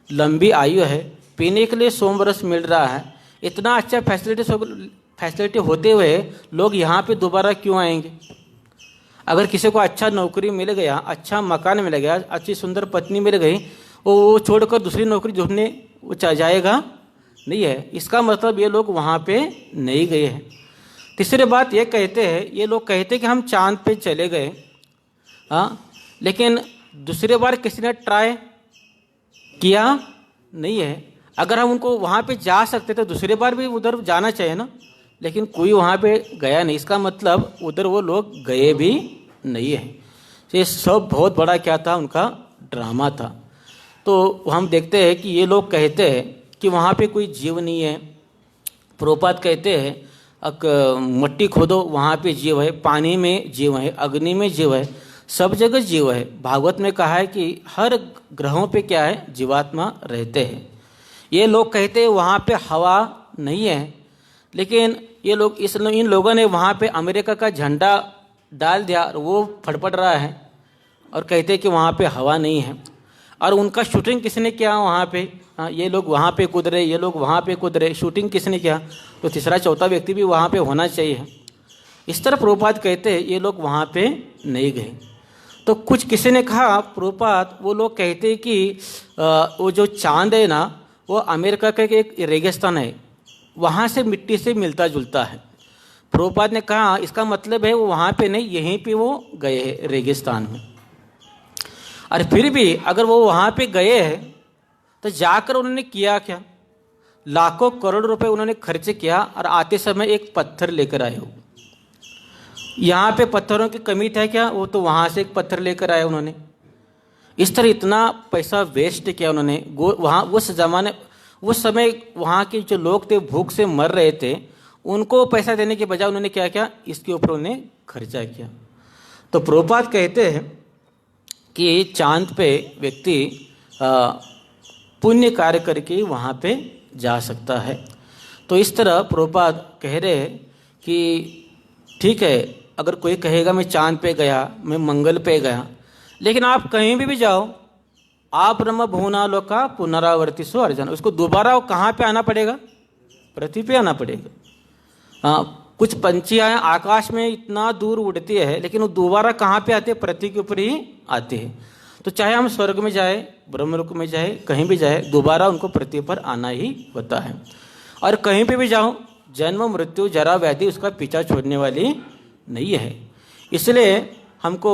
लंबी आयु है, पीने के लिए 100 वर्ष मिल रहा है। इतना अच्छा फैसिलिटी होते हुए लोग यहाँ पे दोबारा क्यों आएंगे? अगर किसी को अच्छा नौकरी मिल गया, अच्छा मकान मिल गया, अच्छी सुंदर पत्नी मिल गई, वो छोड़कर दूसरी नौकरी ढूंढने वो जाएगा नहीं है। इसका मतलब ये लोग वहाँ पे नहीं गए हैं। तीसरी बात ये कहते हैं, ये लोग कहते हैं कि हम चांद पे चले गए, हाँ, लेकिन दूसरे बार किसी ने ट्राई किया नहीं है। अगर हम उनको वहाँ पे जा सकते तो दूसरे बार भी उधर जाना चाहिए ना, लेकिन कोई वहाँ पे गया नहीं, इसका मतलब उधर वो लोग गए भी नहीं है। ये सब बहुत बड़ा क्या था, उनका ड्रामा था। तो हम देखते हैं कि ये लोग कहते हैं कि वहाँ पे कोई जीव नहीं है। प्रभुपाद कहते हैं मट्टी खोदो वहाँ पे जीव है, पानी में जीव है, अग्नि में जीव है, सब जगह जीव है। भागवत में कहा है कि हर ग्रहों पे क्या है, जीवात्मा रहते हैं। ये लोग कहते हैं वहाँ पे हवा नहीं है, लेकिन ये लोग इन लोगों ने वहाँ पे अमेरिका का झंडा डाल दिया और वो फटफट रहा है और कहते हैं कि वहाँ पे हवा नहीं है। और उनका शूटिंग किसने किया वहाँ पे? हाँ, ये लोग वहाँ पे कूद रहे, ये लोग वहाँ पे कूद रहे, शूटिंग किसने किया? तो तीसरा चौथा व्यक्ति भी वहाँ पे होना चाहिए। इस तरह प्रभुपाद कहते हैं ये लोग वहाँ पे नहीं गए। तो कुछ किसी ने कहा प्रभुपाद वो लोग कहते हैं कि वो जो चांद है ना, वो अमेरिका का एक रेगिस्तान है, वहाँ से मिट्टी से मिलता जुलता है। प्रभुपाद ने कहा इसका मतलब है वो वहाँ पे नहीं, यहीं पे वो गए हैं रेगिस्तान में। और फिर भी अगर वो वहाँ पे गए हैं तो जाकर उन्होंने किया क्या? लाखों करोड़ रुपए उन्होंने खर्च किया और आते समय एक पत्थर लेकर आए हो। यहाँ पे पत्थरों की कमी था क्या? वो तो वहाँ से एक पत्थर लेकर आए उन्होंने। इस तरह इतना पैसा वेस्ट किया उन्होंने। वहाँ उस समय वहाँ के जो लोग थे भूख से मर रहे थे, उनको पैसा देने के बजाय उन्होंने क्या किया, इसके ऊपर उन्होंने खर्चा किया। तो प्रभुपाद कहते हैं कि चांद पे व्यक्ति पुण्य कार्य करके वहाँ पे जा सकता है। तो इस तरह प्रभुपाद कह रहे हैं कि ठीक है, अगर कोई कहेगा मैं चांद पे गया, मैं मंगल पे गया, लेकिन आप कहीं भी जाओ, आप ब्रह्म भुवना लोका पुनरावर्ति सो अर्जन, उसको दोबारा कहाँ पे आना पड़ेगा? पृथ्वी पे आना पड़ेगा। कुछ पंछियाँ आकाश में इतना दूर उड़ती है, लेकिन वो दोबारा कहाँ पे आते हैं? पृथ्वी के ऊपर ही आते हैं। तो चाहे हम स्वर्ग में जाए, ब्रह्मलोक में जाए, कहीं भी जाए, दोबारा उनको पृथ्वी पर आना ही होता है। और कहीं पे भी जाओ, जन्म मृत्यु जरा व्याधि उसका पीछा छोड़ने वाली नहीं है। इसलिए हमको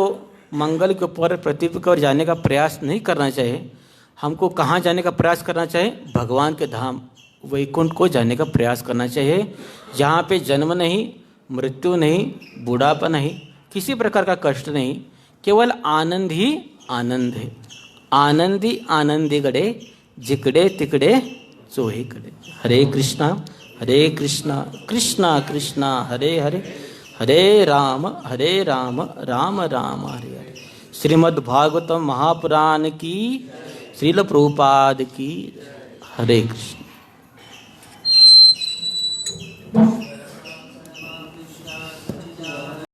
मंगल के ऊपर, पृथ्वी के ऊपर जाने का प्रयास नहीं करना चाहिए। हमको कहाँ जाने का प्रयास करना चाहिए? भगवान के धाम वैकुंठ को जाने का प्रयास करना चाहिए, जहाँ पे जन्म नहीं, मृत्यु नहीं, बूढ़ापा नहीं, किसी प्रकार का कष्ट नहीं, केवल आनंद ही आनंद है। आनंदी आनंदी गड़े, जिकड़े तिकड़े चोहे कड़े। हरे कृष्णा कृष्णा कृष्णा हरे हरे, हरे राम राम राम हरे हरे। श्रीमद् भागवतम महापुराण की, श्रील प्रभुपाद की। हरे कृष्ण।